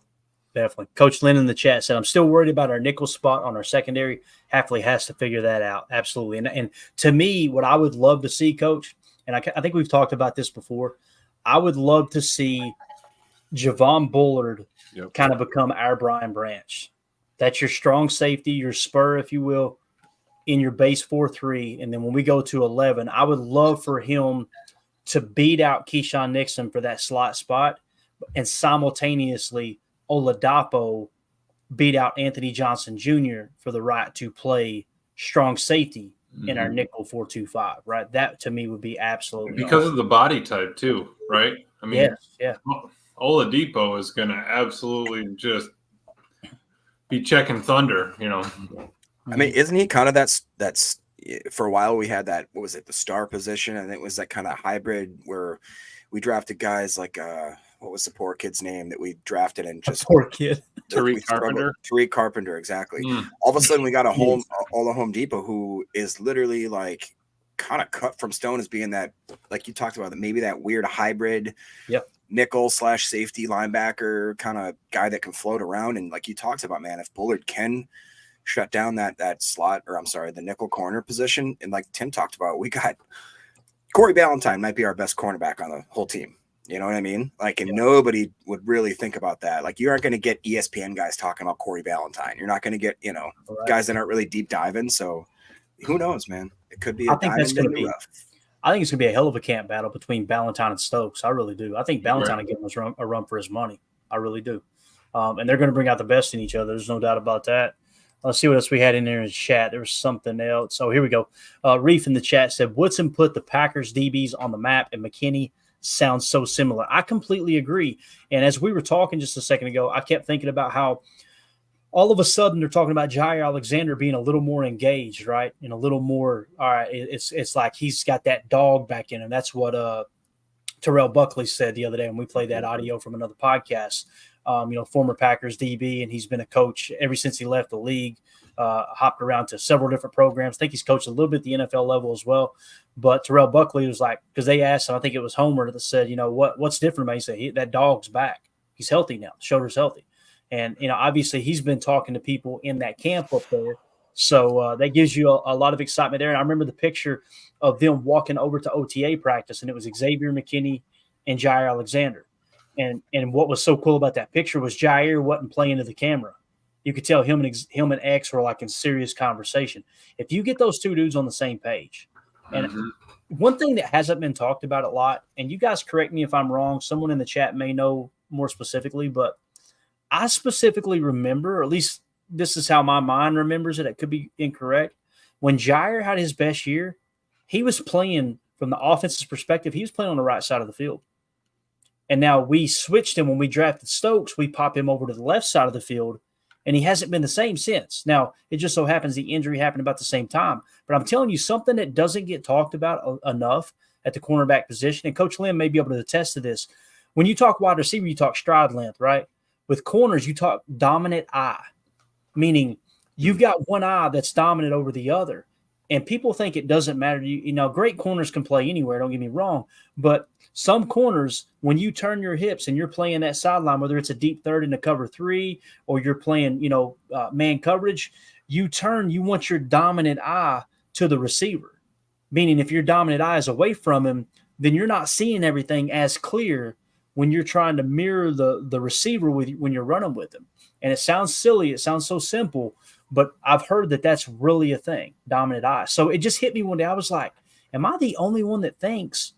Definitely. Coach Lynn in the chat said, I'm still worried about our nickel spot on our secondary. Hafley has to figure that out. Absolutely. And to me, what I would love to see, Coach, and I think we've talked about this before, I would love to see Javon Bullard kind of become our Brian Branch. That's your strong safety, your spur, if you will, in your base 4-3. And then when we go to 11, I would love for him to beat out Keyshawn Nixon for that slot spot and simultaneously Oladapo beat out Anthony Johnson Jr. for the right to play strong safety in our nickel 4-2-5, right? That to me would be absolutely because of the body type too, right? I mean, yeah. Oladipo is going to absolutely just be checking thunder, I mean, isn't he kind of that for a while we had that, what was it, the star position, and it was that kind of hybrid where we drafted guys like what was the poor kid's name that we drafted and just poor kid. Tariq Carpenter. Tariq Carpenter, exactly. All of a sudden we got a Home Depot who is literally like kind of cut from stone as being that, like you talked about, maybe that weird hybrid nickel / safety linebacker kind of guy that can float around. And like you talked about, man, if Bullard can shut down that slot, or I'm sorry, the nickel corner position, and like Tim talked about, we got Corey Ballantyne might be our best cornerback on the whole team. You know what I mean? Like, and nobody would really think about that. Like, you aren't going to get ESPN guys talking about Corey Ballantyne. You're not going to get, guys that aren't really deep diving. So who knows, man? It could be. I think it's going to be a hell of a camp battle between Ballantyne and Stokes. I really do. I think Ballantyne will give him a run for his money. I really do. And they're going to bring out the best in each other. There's no doubt about that. Let's see what else we had in there in chat. There was something else. Oh, here we go. Reef in the chat said, Woodson put the Packers DBs on the map, and McKinney sounds so similar. I completely agree. And as we were talking just a second ago, I kept thinking about how all of a sudden they're talking about Jaire Alexander being a little more engaged, right? And a little more, all right, it's like he's got that dog back in him. That's what Terrell Buckley said the other day when we played that audio from another podcast. Former Packers DB, and he's been a coach ever since he left the league, hopped around to several different programs. I think he's coached a little bit at the NFL level as well. But Terrell Buckley was like, because they asked him, I think it was Homer that said, what's different, man? He said, that dog's back. He's healthy now. The shoulder's healthy. And, obviously he's been talking to people in that camp up there. So that gives you a lot of excitement there. And I remember the picture of them walking over to OTA practice, and it was Xavier McKinney and Jaire Alexander. And what was so cool about that picture was Jaire wasn't playing to the camera. You could tell him and X were like in serious conversation. If you get those two dudes on the same page, and one thing that hasn't been talked about a lot, and you guys correct me if I'm wrong, someone in the chat may know more specifically, but I specifically remember, or at least this is how my mind remembers it. It could be incorrect. When Jaire had his best year, he was playing from the offense's perspective. He was playing on the right side of the field. And now we switched him when we drafted Stokes. We pop him over to the left side of the field, and he hasn't been the same since. Now, it just so happens the injury happened about the same time. But I'm telling you, something that doesn't get talked about enough at the cornerback position, and Coach Lynn may be able to attest to this. When you talk wide receiver, you talk stride length, right? With corners, you talk dominant eye, meaning you've got one eye that's dominant over the other. And people think it doesn't matter to you. Great corners can play anywhere, don't get me wrong. But some corners, when you turn your hips and you're playing that sideline, whether it's a deep third in a cover 3 or you're playing, man coverage, you want your dominant eye to the receiver. Meaning if your dominant eye is away from him, then you're not seeing everything as clear when you're trying to mirror the receiver when you're running with him. And it sounds silly. It sounds so simple. But I've heard that that's really a thing, dominant eye. So it just hit me one day. I was like, am I the only one that thinks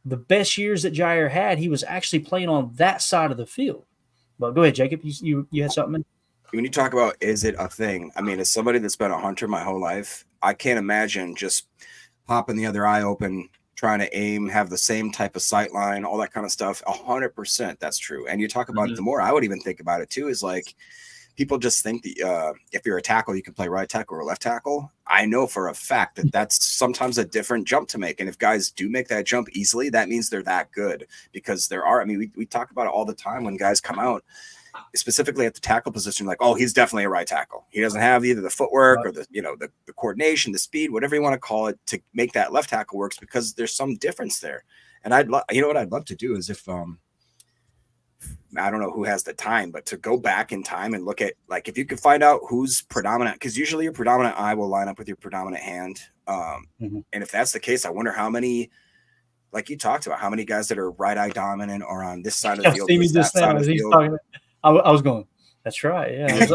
the best years that Jaire had, he was actually playing on that side of the field? But go ahead, Jacob. You had something? When you talk about is it a thing, I mean, as somebody that's been a hunter my whole life, I can't imagine just popping the other eye open, trying to aim, have the same type of sight line, all that kind of stuff. 100% that's true. And you talk about it, the more I would even think about it too, is like, people just think that if you're a tackle, you can play right tackle or left tackle. I know for a fact that that's sometimes a different jump to make. And if guys do make that jump easily, that means they're that good, because we talk about it all the time when guys come out, specifically at the tackle position, like, oh, he's definitely a right tackle. He doesn't have either the footwork or the coordination, the speed, whatever you want to call it, to make that left tackle works, because there's some difference there. And what I'd love to do is if, I don't know who has the time, but to go back in time and look at, like, if you could find out who's predominant, because usually your predominant eye will line up with your predominant hand. And if that's the case, I wonder how many, like you talked about, how many guys that are right eye dominant are on this side of the field. I was going, that's right. Yeah.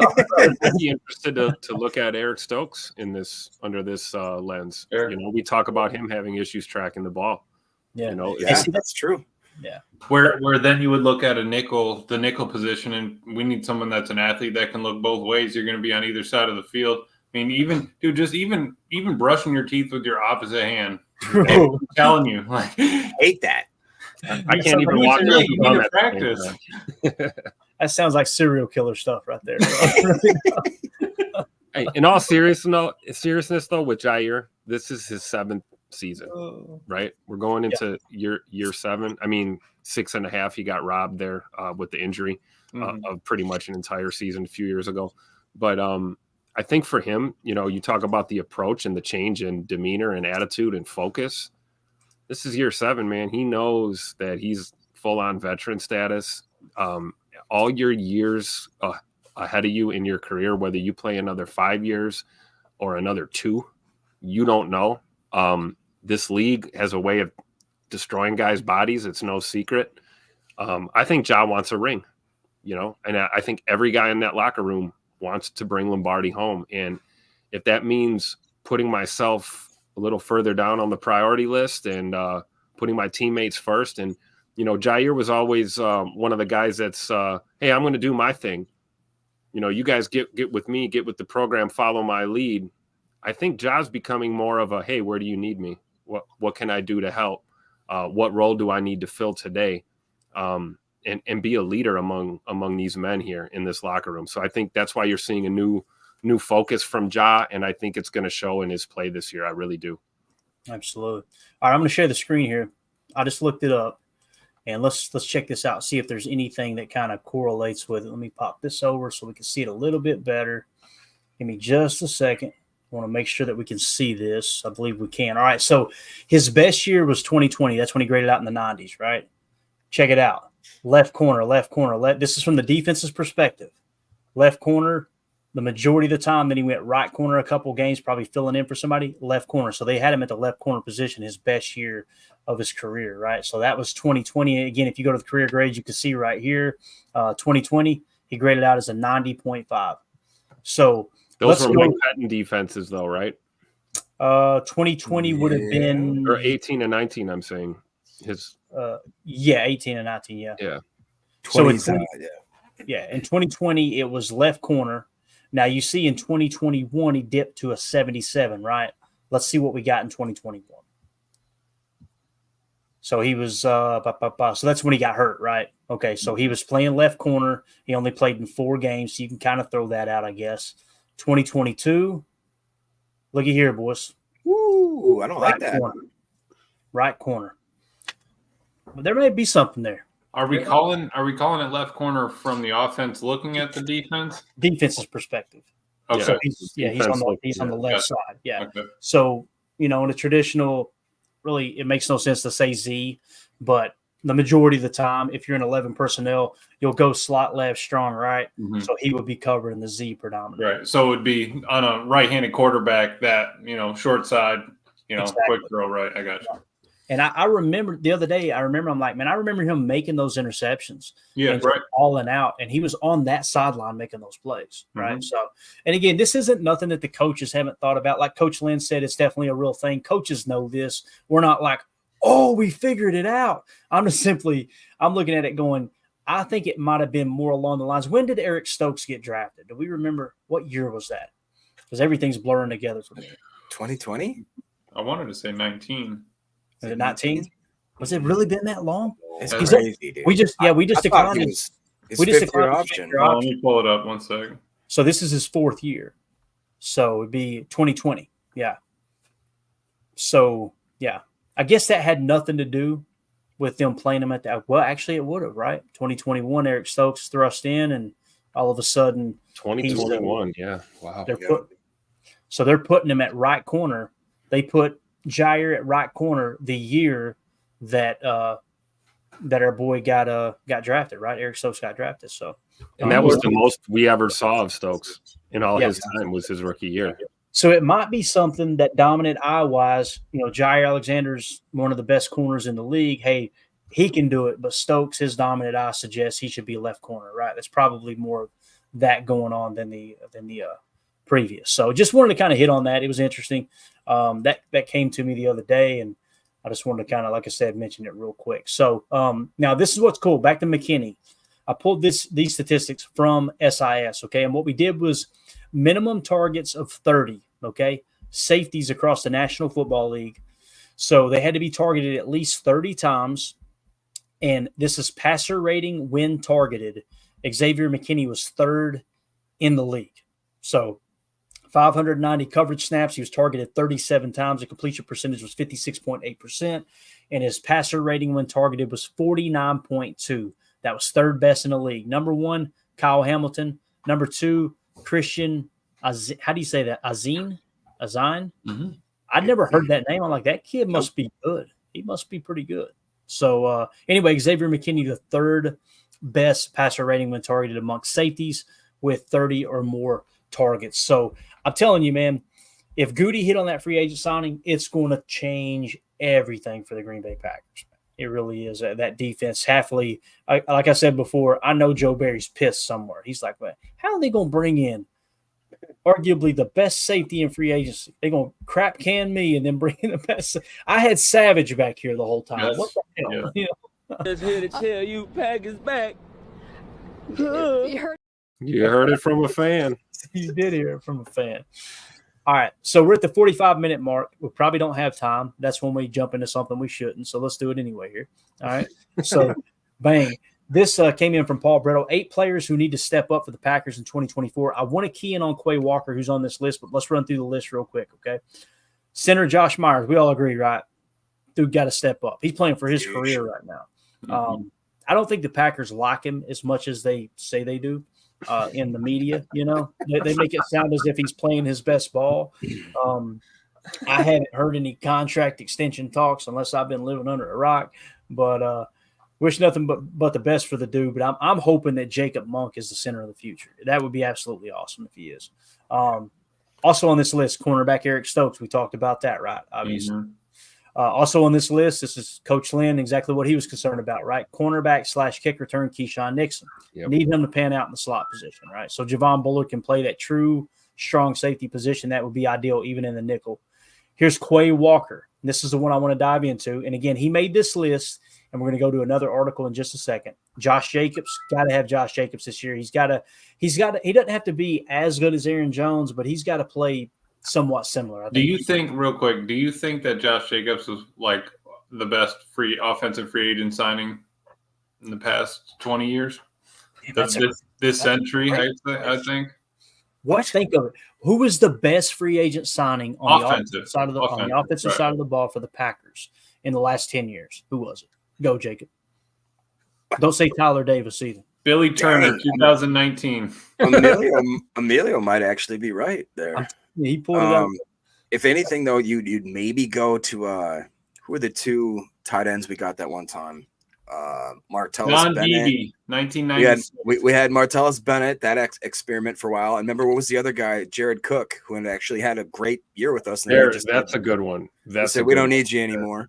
I'd be interested to look at Eric Stokes under this lens. Sure. We talk about him having issues tracking the ball. Yeah. That's true. Yeah. Where then you would look at the nickel position, and we need someone that's an athlete that can look both ways. You're going to be on either side of the field. I mean, even brushing your teeth with your opposite hand. I'm telling you, like, hate that. I can't even walk to practice. That sounds like serial killer stuff right there. Hey, in all seriousness though, with Jaire, this is his 7th season, right? We're going into year 7. I mean, 6.5. He got robbed there with the injury of pretty much an entire season a few years ago. But I think for him, you talk about the approach and the change in demeanor and attitude and focus. This is year 7, man. He knows that he's full-on veteran status. All your years ahead of you in your career, whether you play another 5 years or another 2, you don't know. This league has a way of destroying guys' bodies. It's no secret. I think Ja wants a ring, and I think every guy in that locker room wants to bring Lombardi home. And if that means putting myself a little further down on the priority list and putting my teammates first. And, Jaire was always one of the guys that's, hey, I'm going to do my thing. You guys get with me, get with the program, follow my lead. I think Ja's becoming more of a, hey, where do you need me? What can I do to help? What role do I need to fill today? And be a leader among these men here in this locker room. So I think that's why you're seeing a new focus from Ja, and I think it's going to show in his play this year. I really do. Absolutely. All right, I'm going to share the screen here. I just looked it up, and let's check this out, see if there's anything that kind of correlates with it. Let me pop this over so we can see it a little bit better. Give me just a second. I want to make sure that we can see this. I believe we can. All right, so his best year was 2020. That's when he graded out in the 90s, right? Check it out. Left corner. This is from the defense's perspective. Left corner, the majority of the time. Then he went right corner a couple games, probably filling in for somebody. Left corner. So they had him at the left corner position his best year of his career, right? So that was 2020. Again, if you go to the career grades, you can see right here, 2020, he graded out as a 90.5. So those were Mike Patton defenses, though, right? 2020 would have been or 18 and 19. I'm saying his. 18 and 19, yeah. Yeah. So in 2020, it was left corner. Now you see in 2021, he dipped to a 77, right? Let's see what we got in 2021. So he was so that's when he got hurt, right? Okay, so he was playing left corner. He only played in 4 games, so you can kind of throw that out, I guess. 2022, look at here, boys. Woo, I don't like that. Right corner. But there may be something there. Are we calling it left corner from the offense looking at the defense? Defense's perspective. Okay. So he's on the left side. Yeah. Okay. So, in a traditional, really, it makes no sense to say Z, but the majority of the time, if you're in 11 personnel, you'll go slot left, strong right. Mm-hmm. So he would be covered in the Z predominantly. Right. So it would be on a right-handed quarterback that, short side, Exactly. quick throw right. I got you. And I remember the other day, I'm like, man, I remember him making those interceptions. Yeah, and right. Falling out, and he was on that sideline making those plays, right? Mm-hmm. So, and again, this isn't nothing that the coaches haven't thought about. Like Coach Lynn said, it's definitely a real thing. Coaches know this. We're not like, oh, we figured it out. I'm looking at it going, I think it might have been more along the lines. When did Eric Stokes get drafted? Do we remember what year was that? Because everything's blurring together for me. 2020? I wanted to say 19. Is it 19? Was it really been that long? It's crazy, dude. We just declined his fifth-year option. Let me pull it up 1 second. So this is his 4th year. So it'd be 2020. Yeah. So, yeah. I guess that had nothing to do with them playing him at that. Well, actually, it would have, right? 2021, Eric Stokes thrust in, and all of a sudden. 2021, yeah. Wow. They're putting him at right corner. They put Jaire at right corner the year that our boy got drafted, right? Eric Stokes got drafted. So, and that was the most we ever saw of Stokes in all his time was his rookie year. So it might be something that dominant eye-wise, Jaire Alexander's one of the best corners in the league. Hey, he can do it, but Stokes, his dominant eye suggests he should be left corner, right? That's probably more of that going on than the previous. So just wanted to kind of hit on that. It was interesting. That came to me the other day, and I just wanted to kind of, like I said, mention it real quick. So now this is what's cool. Back to McKinney. I pulled these statistics from SIS, okay? And what we did was minimum targets of 30, okay? Safeties across the National Football League. So they had to be targeted at least 30 times, and this is passer rating when targeted. Xavier McKinney was 3rd in the league. So 590 coverage snaps. He was targeted 37 times. The completion percentage was 56.8%. And his passer rating when targeted was 49.2. That was third best in the league. Number 1, Kyle Hamilton. Number 2, Christian. How do you say that? Azine? Mm-hmm. I'd never heard that name. I'm like, that kid must be good. He must be pretty good. So anyway, Xavier McKinney, the third best passer rating when targeted amongst safeties with 30 or more targets. So I'm telling you, man, if Goody hit on that free agent signing, it's going to change everything for the Green Bay Packers. It really is. That defense, Halfley, like I said before, I know Joe Barry's pissed somewhere. He's like, man, how are they going to bring in arguably the best safety in free agency? They're going to crap can me and then bring in the best. I had Savage back here the whole time. Yes. What the hell? Yeah. You know? Just here to tell you, Packers back. You heard it from a fan. You did hear it from a fan. All right, so we're at the 45-minute mark. We probably don't have time. That's when we jump into something we shouldn't, so let's do it anyway here. All right, so bang. This came in from Paul Bretto. 8 players who need to step up for the Packers in 2024. I want to key in on Quay Walker, who's on this list, but let's run through the list real quick, okay? Center Josh Myers, we all agree, right? Dude got to step up. He's playing for his career right now. Mm-hmm. I don't think the Packers like him as much as they say they do. In the media, you know, they make it sound as if he's playing his best ball. I haven't heard any contract extension talks unless I've been living under a rock, but wish nothing but the best for the dude. But I'm hoping that Jacob Monk is the center of the future. That would be absolutely awesome if he is. Also on this list, cornerback Eric Stokes. We talked about that, right? Obviously. Mm-hmm. Also on this list, this is Coach Lynn, exactly what he was concerned about, right? Cornerback / kick return Keyshawn Nixon. Yep. Need him to pan out in the slot position, right? So Javon Bullard can play that true strong safety position. That would be ideal even in the nickel. Here's Quay Walker. This is the one I want to dive into. And again, he made this list, and we're going to go to another article in just a second. Josh Jacobs, got to have Josh Jacobs this year. He doesn't have to be as good as Aaron Jones, but he's got to play somewhat similar. Do you think that Josh Jacobs was like the best offensive free agent signing in the past 20 years? This century, I think. What? Think of it. Who was the best free agent signing on the offensive side of the ball for the Packers in the last 10 years? Who was it? Go, Jacob. Don't say Tyler Davis either. Billy Turner, 2019. Emilio might actually be right there. Yeah, he pulled it out. If anything, though, you'd maybe go to who are the 2 tight ends we got that one time? Martellus John Bennett. Beebe, 1996. We had Martellus Bennett, that experiment for a while. And remember, what was the other guy? Jared Cook, who had actually had a great year with us. That's a good one. We don't need you anymore.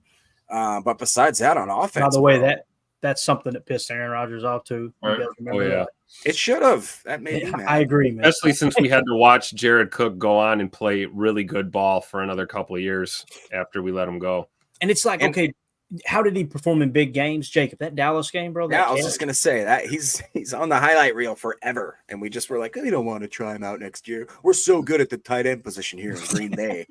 But besides that, on offense, by the way, that's something that pissed Aaron Rodgers off too. Right. Oh yeah, that? It should have. That made me mad. I agree, man. Especially since we had to watch Jared Cook go on and play really good ball for another couple of years after we let him go. And it's like, okay, how did he perform in big games, Jacob? That Dallas game, bro. Yeah, I was just gonna say that he's on the highlight reel forever, and we just were like, we don't want to try him out next year. We're so good at the tight end position here in Green Bay.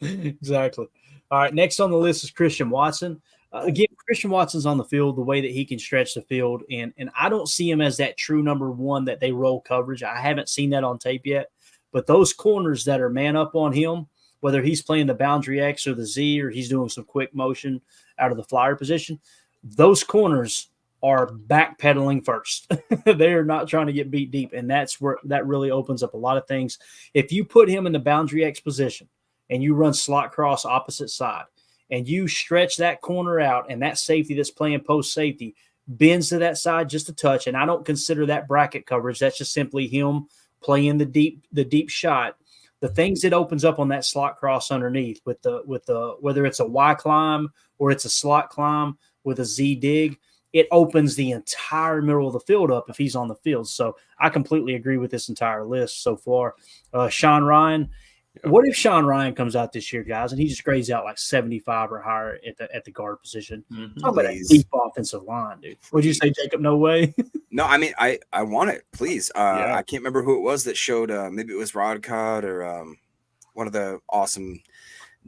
Exactly. All right, next on the list is Christian Watson. Again, Christian Watson's on the field, the way that he can stretch the field, and I don't see him as that true number 1 that they roll coverage. I haven't seen that on tape yet, but those corners that are man up on him, whether he's playing the boundary X or the Z or he's doing some quick motion out of the flyer position, those corners are backpedaling first. They are not trying to get beat deep, and that's where that really opens up a lot of things. If you put him in the boundary X position and you run slot cross opposite side, and you stretch that corner out, and that safety that's playing post safety bends to that side just a touch, and I don't consider that bracket coverage. That's just simply him playing the deep shot. The things it opens up on that slot cross underneath with the whether it's a Y climb or it's a slot climb with a Z dig, it opens the entire middle of the field up if he's on the field. So I completely agree with this entire list so far. Sean Ryan. What if Sean Ryan comes out this year, guys, and he just grades out like 75 or higher at the guard position? Mm-hmm. Talk about that deep offensive line, dude. What'd you say, Jacob? No way. No, I mean, I want it, please. I can't remember who it was that showed. Maybe it was Rodcott or one of the awesome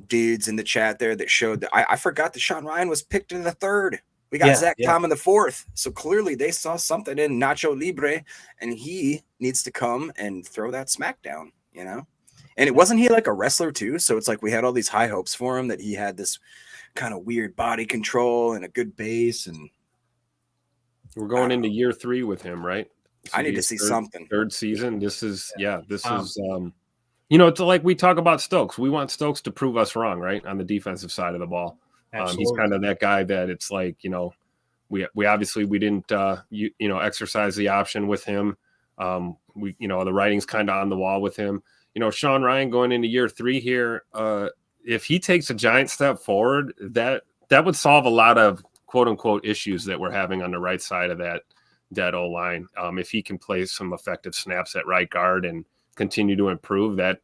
dudes in the chat there that showed that. I forgot that Sean Ryan was picked in the 3rd. We got Zach Tom in the 4th. So clearly they saw something in Nacho Libre, and he needs to come and throw that smack down. you know? And it wasn't he like a wrestler too? So it's like we had all these high hopes for him that he had this kind of weird body control and a good base. And we're going into year 3 with him, right? I need to see something. Third season. This is, it's like we talk about Stokes. We want Stokes to prove us wrong, right? On the defensive side of the ball. He's kind of that guy that it's like, we obviously we didn't, exercise the option with him. The writing's kind of on the wall with him. Sean Ryan going into year 3 here, if he takes a giant step forward, that would solve a lot of quote unquote issues that we're having on the right side of that O-line. If he can play some effective snaps at right guard and continue to improve, that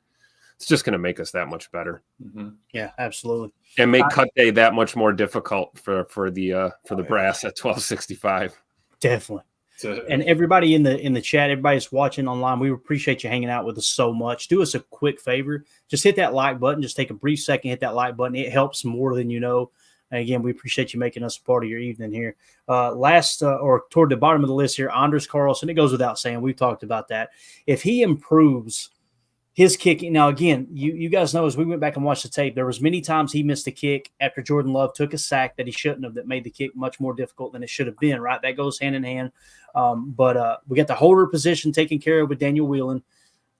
it's just going to make us that much better. Mm-hmm. Yeah, absolutely. And make cut day that much more difficult for the brass at 1265. Definitely. And everybody in the chat, everybody's watching online, we appreciate you hanging out with us so much. Do us a quick favor. Just hit that like button. Just take a brief second, hit that like button. It helps more than you know. And again, we appreciate you making us a part of your evening here. Or toward the bottom of the list here, Anders Carlson. It goes without saying. We've talked about that. If he improves his kicking, now again, you guys know as we went back and watched the tape, there was many times he missed a kick after Jordan Love took a sack that he shouldn't have, that made the kick much more difficult than it should have been, right? That goes hand in hand. But we got the holder position taken care of with Daniel Whelan.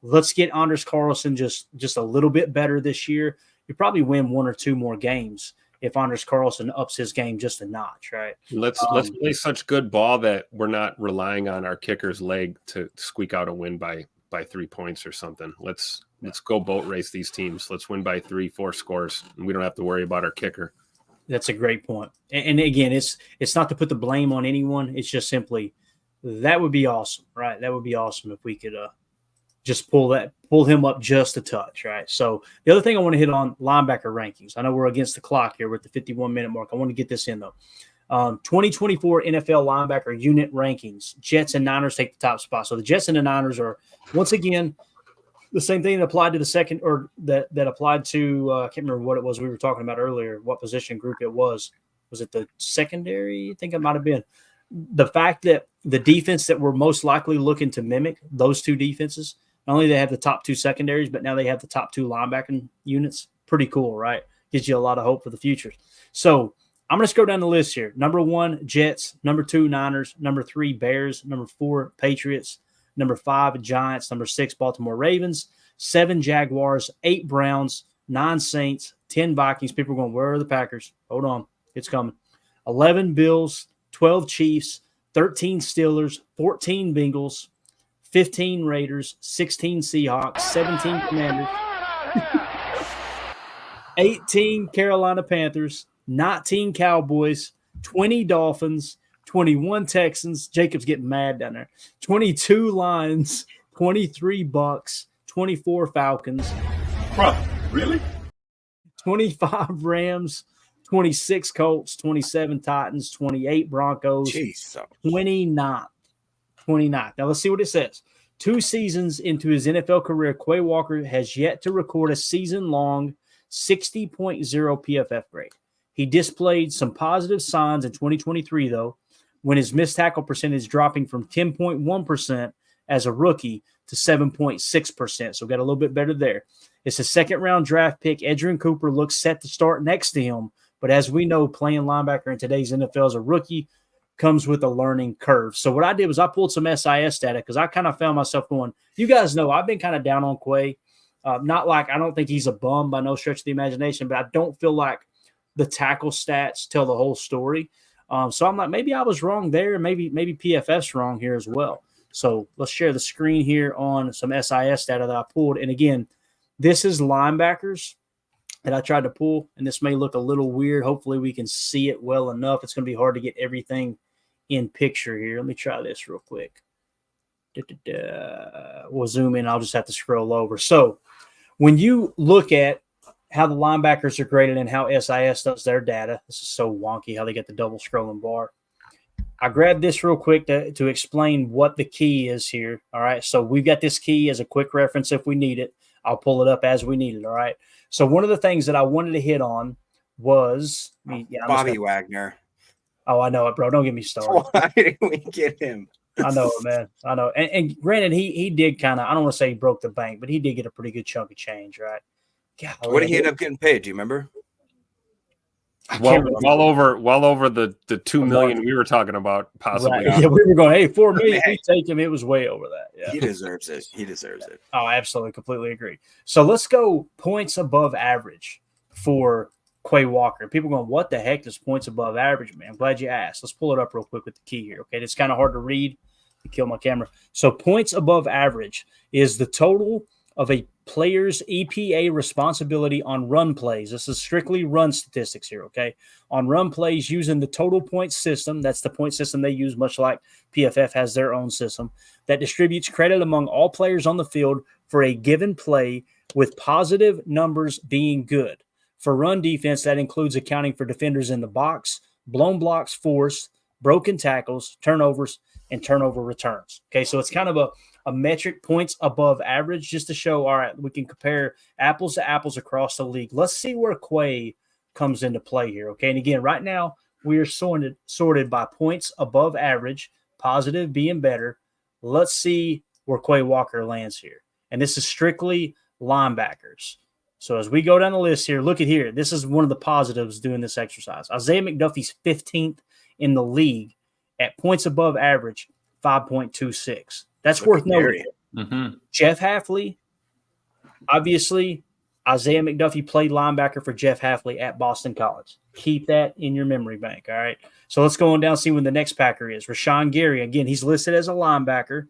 Let's get Anders Carlson just a little bit better this year. You probably win 1 or 2 more games if Anders Carlson ups his game just a notch, right? Let's play such good ball that we're not relying on our kicker's leg to squeak out a win by 3 points or something. Let's go boat race these teams. Let's win by 3-4 scores, and we don't have to worry about our kicker. That's a great point. And again, it's not to put the blame on anyone. It's just simply that would be awesome, right? That would be awesome if we could just pull him up just a touch, right? So the other thing I want to hit on, linebacker rankings. I know we're against the clock here. We're at the 51-minute mark. I want to get this in, though. 2024 NFL linebacker unit rankings. Jets and Niners take the top spot. So the Jets and the Niners are, once again, the same thing that applied to the second, or that applied to, I can't remember what it was we were talking about earlier, what position group it was. Was it the secondary? I think it might have been. The fact that the defense that we're most likely looking to mimic, those 2 defenses, not only they have the top 2 secondaries, but now they have the top 2 linebacking units. Pretty cool, right? Gives you a lot of hope for the future. So I'm going to scroll down the list here. Number 1, Jets. Number 2, Niners. Number 3, Bears. Number 4, Patriots. Number 5, Giants. Number 6, Baltimore Ravens. 7, Jaguars. 8, Browns. 9, Saints. 10, Vikings. People are going, where are the Packers? Hold on. It's coming. 11, Bills. 12, Chiefs. 13, Steelers. 14, Bengals. 15, Raiders. 16, Seahawks. 17, Commanders. 18, Carolina Panthers. 19, Cowboys. 20, Dolphins. 21, Texans. Jacob's getting mad down there. 22, Lions. 23, Bucks. 24, Falcons. Bro, really? 25, Rams. 26, Colts. 27, Titans. 28, Broncos. Jeez. 29. Now let's see what it says. 2 seasons into his NFL career, Quay Walker has yet to record a season-long 60.0 PFF grade. He displayed some positive signs in 2023, though, when his missed tackle percentage dropping from 10.1% as a rookie to 7.6%. So got a little bit better there. It's a second-round draft pick. Edgerrin Cooper looks set to start next to him. But as we know, playing linebacker in today's NFL as a rookie comes with a learning curve. So what I did was I pulled some SIS data because I kind of found myself going, you guys know I've been kind of down on Quay. Not like I don't think he's a bum by no stretch of the imagination, but I don't feel like the tackle stats tell the whole story. So I'm like, maybe I was wrong there. Maybe PFF's wrong here as well. So let's share the screen here on some SIS data that I pulled. And again, this is linebackers that I tried to pull, and this may look a little weird. Hopefully we can see it well enough. It's going to be hard to get everything in picture here. Let me try this real quick. We'll zoom in. I'll just have to scroll over. So when you look at how the linebackers are graded and how SIS does their data, this is so wonky how they get the double scrolling bar. I grabbed this real quick to explain what the key is here. All right. So we've got this key as a quick reference if we need it. I'll pull it up as we need it. All right. So one of the things that I wanted to hit on was Bobby Wagner. Oh, I know it, bro. Don't get me started. Why didn't we get him? I know, man. I know. And granted, he did kind of, I don't want to say he broke the bank, but he did get a pretty good chunk of change, right? Golly, What did he end up getting paid? Do you remember? Well over the 2 million we were talking about, possibly. Right. Yeah, we were going, hey, 4 million, we take him. It was way over that. Yeah. He deserves it. He deserves it. Oh, absolutely, completely agree. So let's go points above average for Quay Walker. People going, what the heck is points above average, man? I'm glad you asked. Let's pull it up real quick with the key here. Okay, it's kind of hard to read. Kill my camera. So points above average is the total of a player's EPA responsibility on run plays. This is strictly run statistics here, okay? On run plays using the total point system. That's the point system they use, much like PFF has their own system, that distributes credit among all players on the field for a given play, with positive numbers being good. For run defense, that includes accounting for defenders in the box, blown blocks forced, broken tackles, turnovers, and turnover returns. Okay, so it's kind of a metric, points above average, just to show, all right, we can compare apples to apples across the league. Let's see where Quay comes into play here, okay? And again, right now, we are sorted by points above average, positive being better. Let's see where Quay Walker lands here. And this is strictly linebackers. So as we go down the list here, look at here. This is one of the positives doing this exercise. Isaiah McDuffie's 15th in the league at points above average, 5.26. That's worth noting. Mm-hmm. Jeff Hafley, obviously, Isaiah McDuffie played linebacker for Jeff Hafley at Boston College. Keep that in your memory bank, all right? So let's go on down and see when the next Packer is. Rashawn Gary, again, he's listed as a linebacker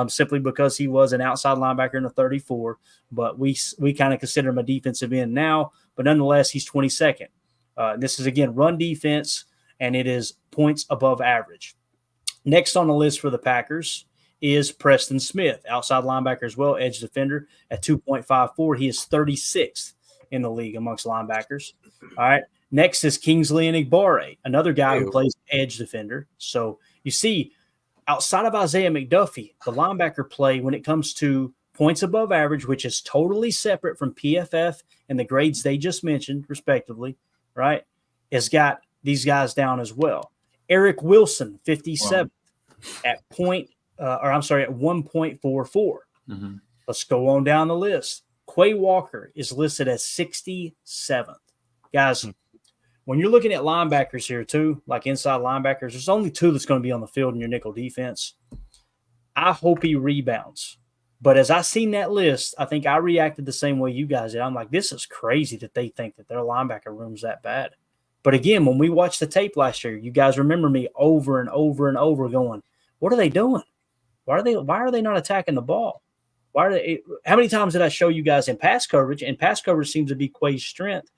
simply because he was an outside linebacker in the 34, but we kind of consider him a defensive end now, but nonetheless, he's 22nd. This is, again, run defense, and it is points above average. Next on the list for the Packers is Preston Smith, outside linebacker as well, edge defender at 2.54. He is 36th in the league amongst linebackers. All right. Next is Kingsley Enagbare, another guy who plays edge defender. So you see, outside of Isaiah McDuffie, the linebacker play when it comes to points above average, which is totally separate from PFF and the grades they just mentioned, respectively, right, has got these guys down as well. Eric Wilson, 57, at 1.44. Mm-hmm. Let's go on down the list. Quay Walker is listed as 67th. Guys, when you're looking at linebackers here too, like inside linebackers, there's only two that's going to be on the field in your nickel defense. I hope he rebounds. But as I seen that list, I think I reacted the same way you guys did. I'm like, this is crazy that they think that their linebacker room's that bad. But again, when we watched the tape last year, you guys remember me over and over and over going, what are they doing? Why are they not attacking the ball? How many times did I show you guys in pass coverage? And pass coverage seems to be Quay's strength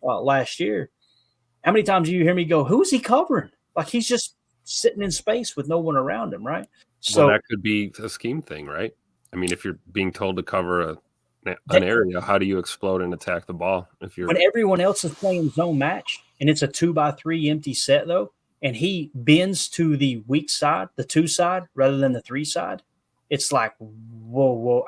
last year. How many times do you hear me go, who's he covering? Like he's just sitting in space with no one around him, right? So that could be a scheme thing, right? I mean, if you're being told to cover an area, how do you explode and attack the ball? When everyone else is playing zone match and it's a 2x3 empty set though, and he bends to the weak side, the 2 side, rather than the 3 side, it's like, whoa.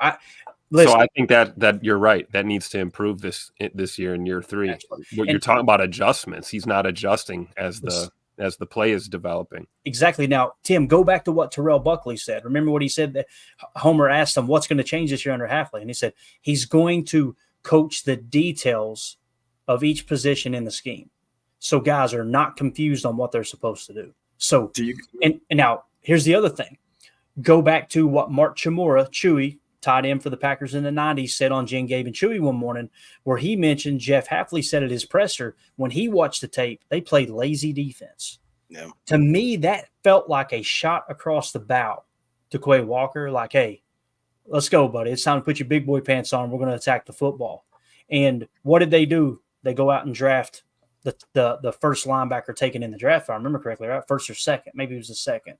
So I think that you're right. That needs to improve this year in year 3. You're talking about adjustments. He's not adjusting as the play is developing. Exactly. Now, Tim, go back to what Terrell Buckley said. Remember what he said? That Homer asked him, what's going to change this year under Hafley? And he said, he's going to coach the details of each position in the scheme. So guys are not confused on what they're supposed to do. So, and now here's the other thing. Go back to what Mark Chimura, Chewy, tight end for the Packers in the 90s, said on Jen Gabe and Chewy one morning, where he mentioned Jeff Hafley said at his presser, when he watched the tape, they played lazy defense. Yeah. To me, that felt like a shot across the bow to Quay Walker, like, hey, let's go, buddy. It's time to put your big boy pants on. We're going to attack the football. And what did they do? They go out and draft the first linebacker taken in the draft, if I remember correctly, right? First or second. Maybe it was the second.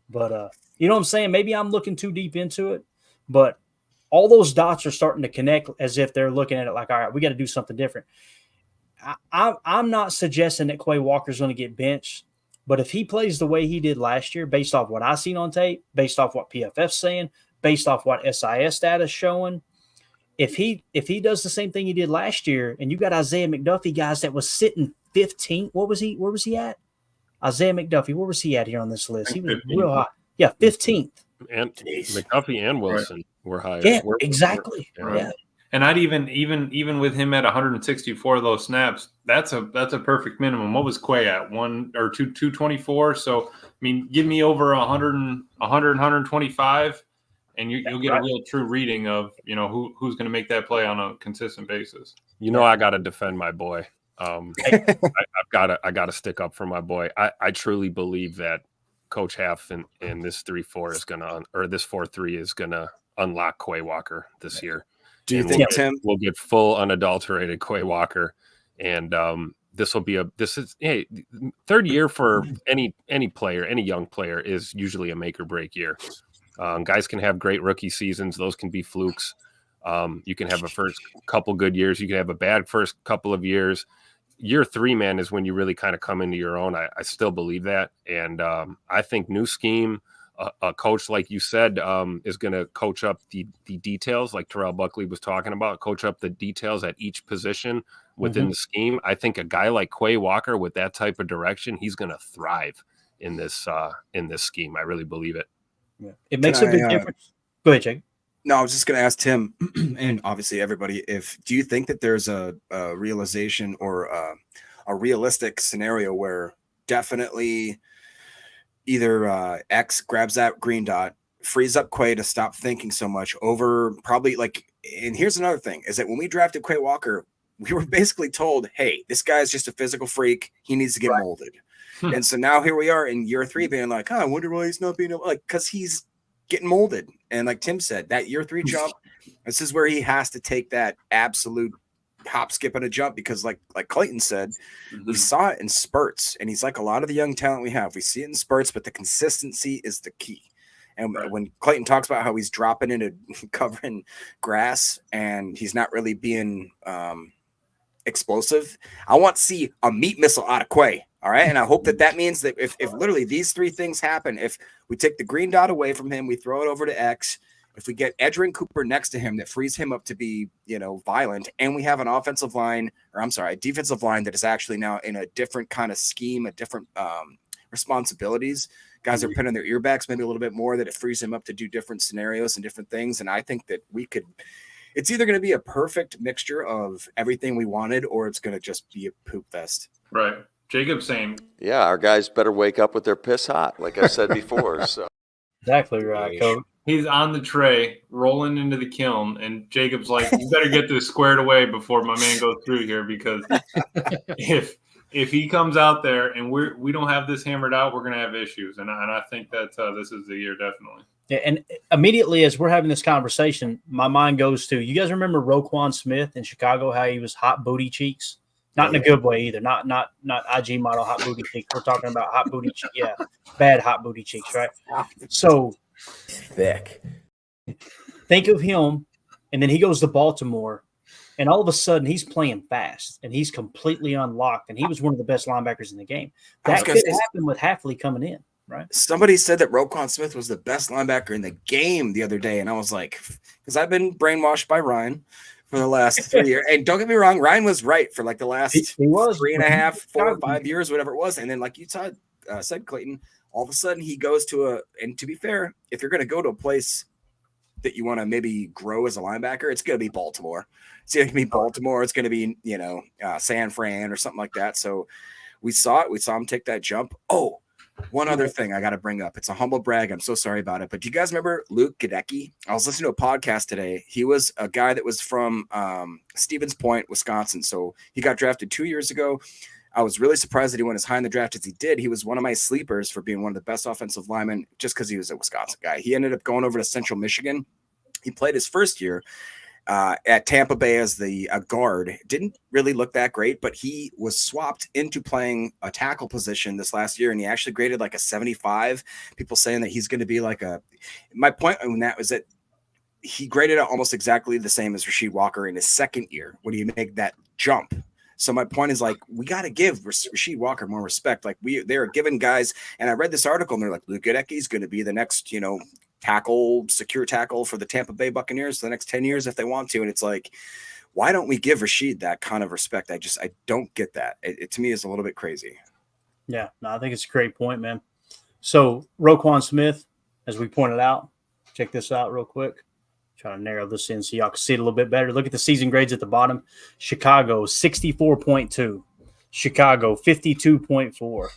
But you know what I'm saying? Maybe I'm looking too deep into it. But all those dots are starting to connect as if they're looking at it like, all right, we got to do something different. I'm not suggesting that Quay Walker's going to get benched, but if he plays the way he did last year, based off what I've seen on tape, based off what PFF's saying, based off what SIS data is showing, if he does the same thing he did last year, and you got Isaiah McDuffie, guys, that was sitting 15th, where was he at? Isaiah McDuffie, where was he at here on this list? He was real high. Yeah, 15th. And McDuffie and Wilson were higher. Yeah, exactly. Yeah. And I'd even with him at 164 of those snaps, that's a perfect minimum. What was Quay at? 224? So I mean, give me over 125, and you'll get a real true reading of who's going to make that play on a consistent basis. I got to defend my boy. I got to stick up for my boy. I truly believe that Coach Half in this 3-4 is gonna, or this 4-3 is gonna unlock Quay Walker this year. Do you think, Tim? We'll get full unadulterated Quay Walker, and this is third year for any player, any young player is usually a make or break year. Guys can have great rookie seasons; those can be flukes. You can have a first couple good years. You can have a bad first couple of years. Year 3, man, is when you really kind of come into your own. I still believe that, and I think new scheme. A coach, like you said, is going to coach up the details, like Terrell Buckley was talking about, coach up the details at each position within the scheme. I think a guy like Quay Walker with that type of direction, he's going to thrive in this scheme. I really believe it. Yeah. It makes a big difference. Go ahead, Jake. No, I was just going to ask Tim, and obviously everybody, do you think that there's a realization or a realistic scenario where definitely either X grabs that green dot, frees up Quay to stop thinking so much over probably and here's another thing is that when we drafted Quay Walker, we were basically told, hey, this guy's just a physical freak. He needs to get molded. And so now here we are in year 3 being like, I wonder why he's not being because he's getting molded. And like Tim said, that year 3 jump, this is where he has to take that absolute hop, skip, and a jump because like Clayton said, we saw it in spurts, and he's like a lot of the young talent we have. We see it in spurts, but the consistency is the key. And when Clayton talks about how he's dropping into covering grass and he's not really being explosive, I want to see a meat missile out of Quay. All right. And I hope that means that if literally these 3 things happen, if we take the green dot away from him, we throw it over to X, if we get Edgerrin Cooper next to him that frees him up to be, violent, and we have an defensive line that is actually now in a different kind of scheme, a different responsibilities. Guys are pinning their earbacks maybe a little bit more, that it frees him up to do different scenarios and different things. And I think that it's either going to be a perfect mixture of everything we wanted, or it's going to just be a poop fest. Right. Jacob saying, yeah, our guys better wake up with their piss hot, like I said before. So exactly right, Coach. He's on the tray, rolling into the kiln, and Jacob's like, "You better get this squared away before my man goes through here, because if he comes out there and we don't have this hammered out, we're gonna have issues." And I think that this is the year, definitely. Yeah, and immediately as we're having this conversation, my mind goes to, you guys remember Roquan Smith in Chicago? How he was hot booty cheeks, not in a good way either. Not IG model hot booty cheeks. We're talking about hot booty cheeks. Yeah, bad hot booty cheeks, right? So. Thick. Think of him, and then he goes to Baltimore, and all of a sudden he's playing fast, and he's completely unlocked, and he was one of the best linebackers in the game. That could happen with Hafley coming in, right? Somebody said that Roquan Smith was the best linebacker in the game the other day, and I was like, because I've been brainwashed by Ryan for the last 3 years. And don't get me wrong, Ryan was right for like the last 3.5, 4 or 5 years, whatever it was. And then like you said, Clayton, all of a sudden he goes to and to be fair, if you're going to go to a place that you want to maybe grow as a linebacker, it's going to be Baltimore. It's going to be Baltimore. It's going to be, San Fran or something like that. So we saw it. We saw him take that jump. Oh, one other thing I got to bring up. It's a humble brag. I'm so sorry about it. But do you guys remember Luke Gadecki? I was listening to a podcast today. He was a guy that was from Stevens Point, Wisconsin. So he got drafted 2 years ago. I was really surprised that he went as high in the draft as he did. He was one of my sleepers for being one of the best offensive linemen just because he was a Wisconsin guy. He ended up going over to Central Michigan. He played his first year at Tampa Bay as a guard. Didn't really look that great, but he was swapped into playing a tackle position this last year, and he actually graded like a 75. People saying that he's going to be like my point on that was that he graded out almost exactly the same as Rasheed Walker in his second year when he made that jump. So my point is, like, we got to give Rasheed Walker more respect. Like, they are giving guys, and I read this article, and they're like, Luke Gadecki is going to be the next, secure tackle for the Tampa Bay Buccaneers for the next 10 years if they want to. And it's like, why don't we give Rasheed that kind of respect? I don't get that. It to me is a little bit crazy. Yeah, no, I think it's a great point, man. So Roquan Smith, as we pointed out. Check this out real quick. Trying to narrow this in so y'all can see it a little bit better. Look at the season grades at the bottom. Chicago, 64.2. Chicago, 52.4.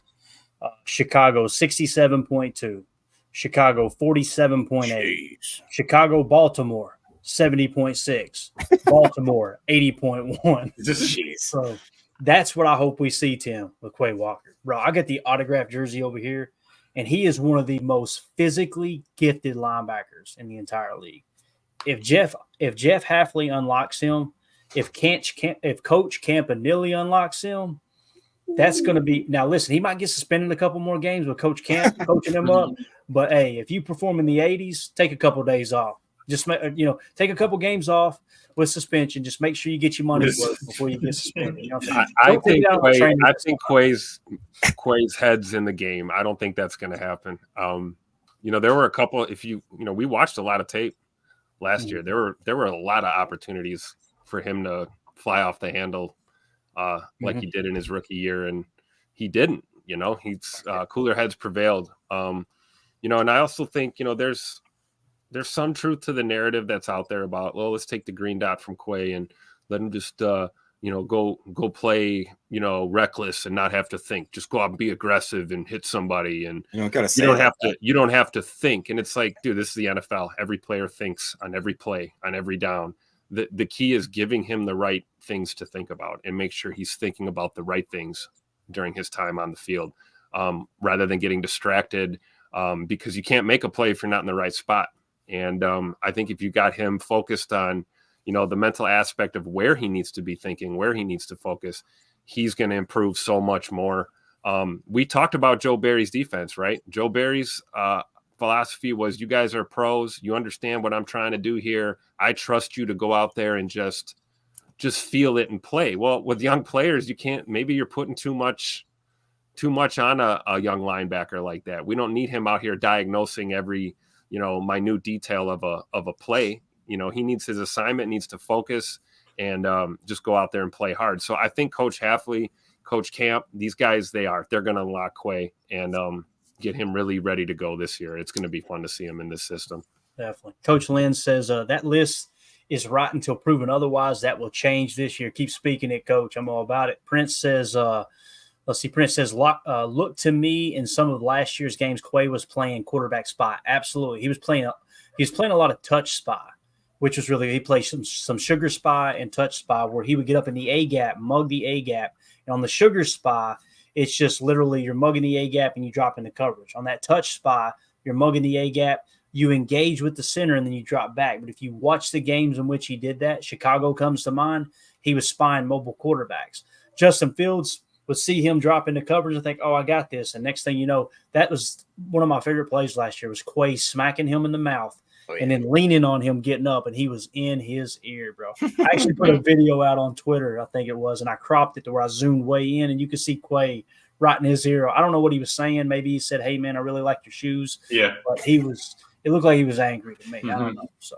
Chicago, 67.2. Chicago, 47.8. Chicago, Baltimore, 70.6. Baltimore, 80.1. So that's what I hope we see, Tim, with Quay Walker. Bro, I got the autographed jersey over here, and he is one of the most physically gifted linebackers in the entire league. If Jeff Hafley unlocks him, if Coach Campanile unlocks him, that's going to be – now, listen, he might get suspended a couple more games with Coach Camp coaching him up. But, hey, if you perform in the 80s, take a couple of days off. Just, take a couple games off with suspension. Just make sure you get your money's worth before you get suspended. You know what I'm saying? I think Quay's head's in the game. I don't think that's going to happen. There were a couple – we watched a lot of tape last year. There were a lot of opportunities for him to fly off the handle like he did in his rookie year, and he didn't. He's cooler heads prevailed. And I also think there's some truth to the narrative that's out there about, well, let's take the green dot from Quay and let him just go play reckless and not have to think. Just go out and be aggressive and hit somebody, and you don't have to think. And it's like, dude, this is the NFL. Every player thinks on every play, on every down. The key is giving him the right things to think about and make sure he's thinking about the right things during his time on the field, rather than getting distracted, because you can't make a play if you're not in the right spot. And I think if you got him focused on, the mental aspect of where he needs to be thinking, where he needs to focus, he's going to improve so much more. We talked about Joe Barry's defense, right? Joe Barry's philosophy was, you guys are pros. You understand what I'm trying to do here. I trust you to go out there and just feel it and play. Well, with young players, you can't, maybe you're putting too much on a young linebacker like that. We don't need him out here diagnosing every, minute detail of a play. He needs his assignment, needs to focus and just go out there and play hard. So I think Coach Hafley, Coach Camp, these guys, they're going to unlock Quay and get him really ready to go this year. It's going to be fun to see him in this system. Definitely. Coach Lynn says that list is right until proven otherwise. That will change this year. Keep speaking it, Coach. I'm all about it. Prince says, Prince says, look to me in some of last year's games, Quay was playing quarterback spy. Absolutely. He was playing a lot of touch spy, which was really, he played some sugar spy and touch spy where he would get up in the A gap, mug the A gap. And on the sugar spy, it's just literally you're mugging the A gap and you drop into coverage. On that touch spy, you're mugging the A gap, you engage with the center, and then you drop back. But if you watch the games in which he did that, Chicago comes to mind, he was spying mobile quarterbacks. Justin Fields would see him drop into coverage and think, oh, I got this. And next thing you know, that was one of my favorite plays last year was Quay smacking him in the mouth and then leaning on him, getting up, and he was in his ear, bro. I actually put a video out on Twitter, I think it was, and I cropped it to where I zoomed way in, and you could see Quay right in his ear. I don't know what he was saying. Maybe he said, hey, man, I really like your shoes. Yeah. But it looked like he was angry to me. I don't know. So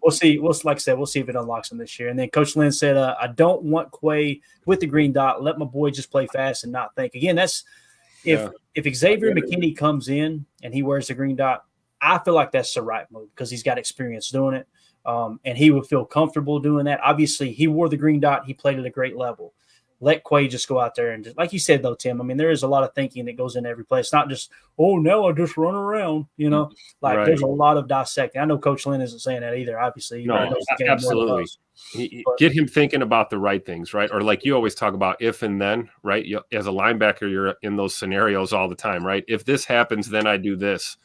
we'll see. Like I said, we'll see if it unlocks him this year. And then Coach Lynn said, I don't want Quay with the green dot. Let my boy just play fast and not think. Again, that's if Xavier McKinney comes in and he wears the green dot, I feel like that's the right move because he's got experience doing it. And he would feel comfortable doing that. Obviously, he wore the green dot. He played at a great level. Let Quay just go out there and just, like you said, though, Tim, I mean, there is a lot of thinking that goes into every play. It's not just, oh, no, I just run around, There's a lot of dissecting. I know Coach Lynn isn't saying that either, obviously. No, absolutely. Get him thinking about the right things, right? Or like you always talk about if and then, right? As a linebacker, you're in those scenarios all the time, right? If this happens, then I do this.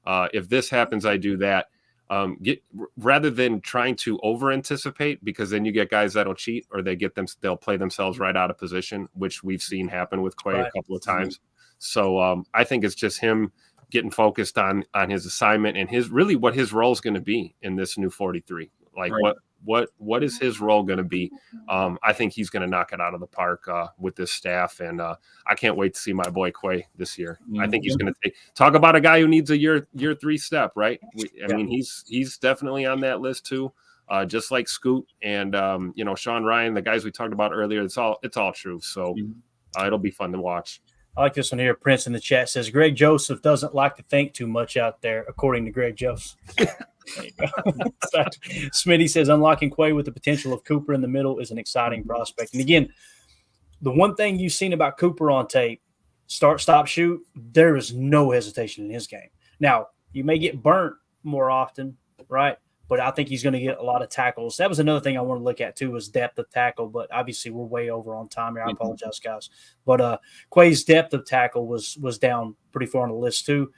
If this happens, I do that. Rather than trying to over anticipate, because then you get guys that'll cheat or they'll play themselves right out of position, which we've seen happen with Quay a couple of times. So I think it's just him getting focused on his assignment and what his role is going to be in this new 43. Like what is his role going to be? I think he's going to knock it out of the park with this staff, and I can't wait to see my boy Quay this year. I think he's going to talk about a guy who needs a year 3 step, right? I mean, he's definitely on that list too, just like Scoot and Sean Ryan, the guys we talked about earlier. It's all true. So it'll be fun to watch. I like this one here. Prince in the chat says Greg Joseph doesn't like to think too much out there, according to Greg Joseph. There you go. Smitty says unlocking Quay with the potential of Cooper in the middle is an exciting prospect. And again, the one thing you've seen about Cooper on tape, start, stop, shoot, there is no hesitation in his game. Now, you may get burnt more often, right? But I think he's going to get a lot of tackles. That was another thing I want to look at too, was depth of tackle. But obviously, we're way over on time here. I apologize, guys. But Quay's depth of tackle was down pretty far on the list too.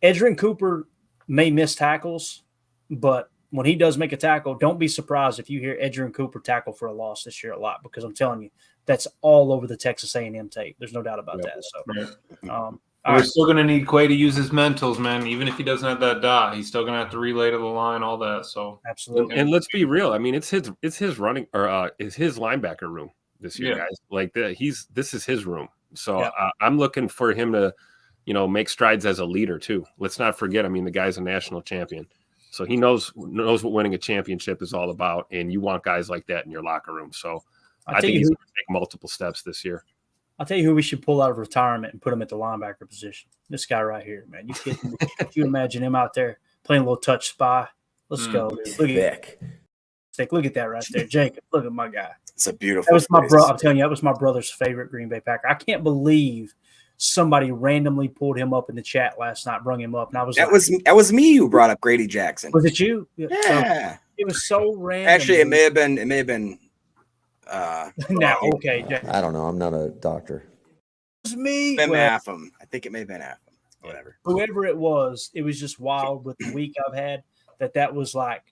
Edgerrin Cooper may miss tackles, but when he does make a tackle, don't be surprised if you hear Edgerrin Cooper tackle for a loss this year a lot, because I'm telling you, that's all over the Texas A&M tape. There's no doubt about that. So, we're still going to need Quay to use his mentals, man. Even if he doesn't have that dot, he's still going to have to relay to the line, all that. So absolutely. And let's be real. I mean, it's his running or it's his linebacker room this year, guys. Like this is his room. So I'm looking for him to, make strides as a leader too. Let's not forget. I mean, the guy's a national champion, so he knows what winning a championship is all about. And you want guys like that in your locker room. So I think he's going to take multiple steps this year. I'll tell you who we should pull out of retirement and put him at the linebacker position. This guy right here, man. You kidding me? You imagine him out there playing a little touch spy. Let's go. Look at that right there. Jacob, look at my guy. It's a beautiful. That was my bro. I'm telling you, that was my brother's favorite Green Bay Packer. I can't believe somebody randomly pulled him up in the chat last night, brung him up, and I was that was me who brought up Grady Jackson. Was it you? Yeah. So, it was so random. Actually, it may have been. Now, okay. I don't know. I'm not a doctor. It was me. Ben Affam. I think it may have been Affam. Whatever. Whoever it was just wild with the week I've had. That was like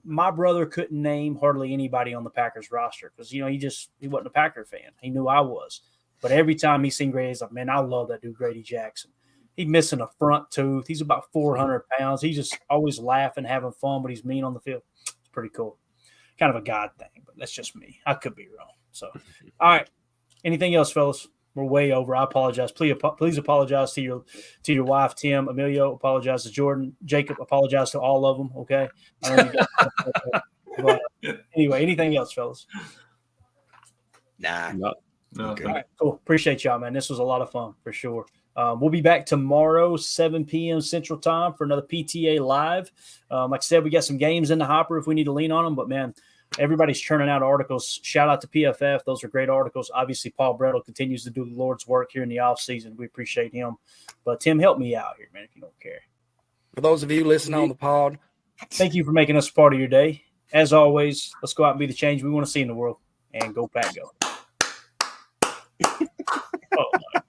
my brother couldn't name hardly anybody on the Packers roster because he wasn't a Packer fan. He knew I was, but every time he seen Grady, he's like, man, I love that dude, Grady Jackson. He's missing a front tooth. He's about 400 pounds. He's just always laughing, having fun, but he's mean on the field. It's pretty cool. Kind of a God thing, but that's just me. I could be wrong. So, all right. Anything else, fellas? We're way over. I apologize. Please apologize to your wife, Tim. Emilio, apologize to Jordan. Jacob, apologize to all of them. Okay. But anyway, anything else, fellas? Nah. No. Okay. All right, cool. Appreciate y'all, man. This was a lot of fun for sure. We'll be back tomorrow, 7 p.m. Central Time for another PTA Live. Like I said, we got some games in the hopper if we need to lean on them. But, man, everybody's churning out articles. Shout out to PFF. Those are great articles. Obviously, Paul Brettel continues to do the Lord's work here in the offseason. We appreciate him. But, Tim, help me out here, man, if you don't care. For those of you listening on the pod, thank you for making us part of your day. As always, let's go out and be the change we want to see in the world. And go Pack, go. Oh, my God.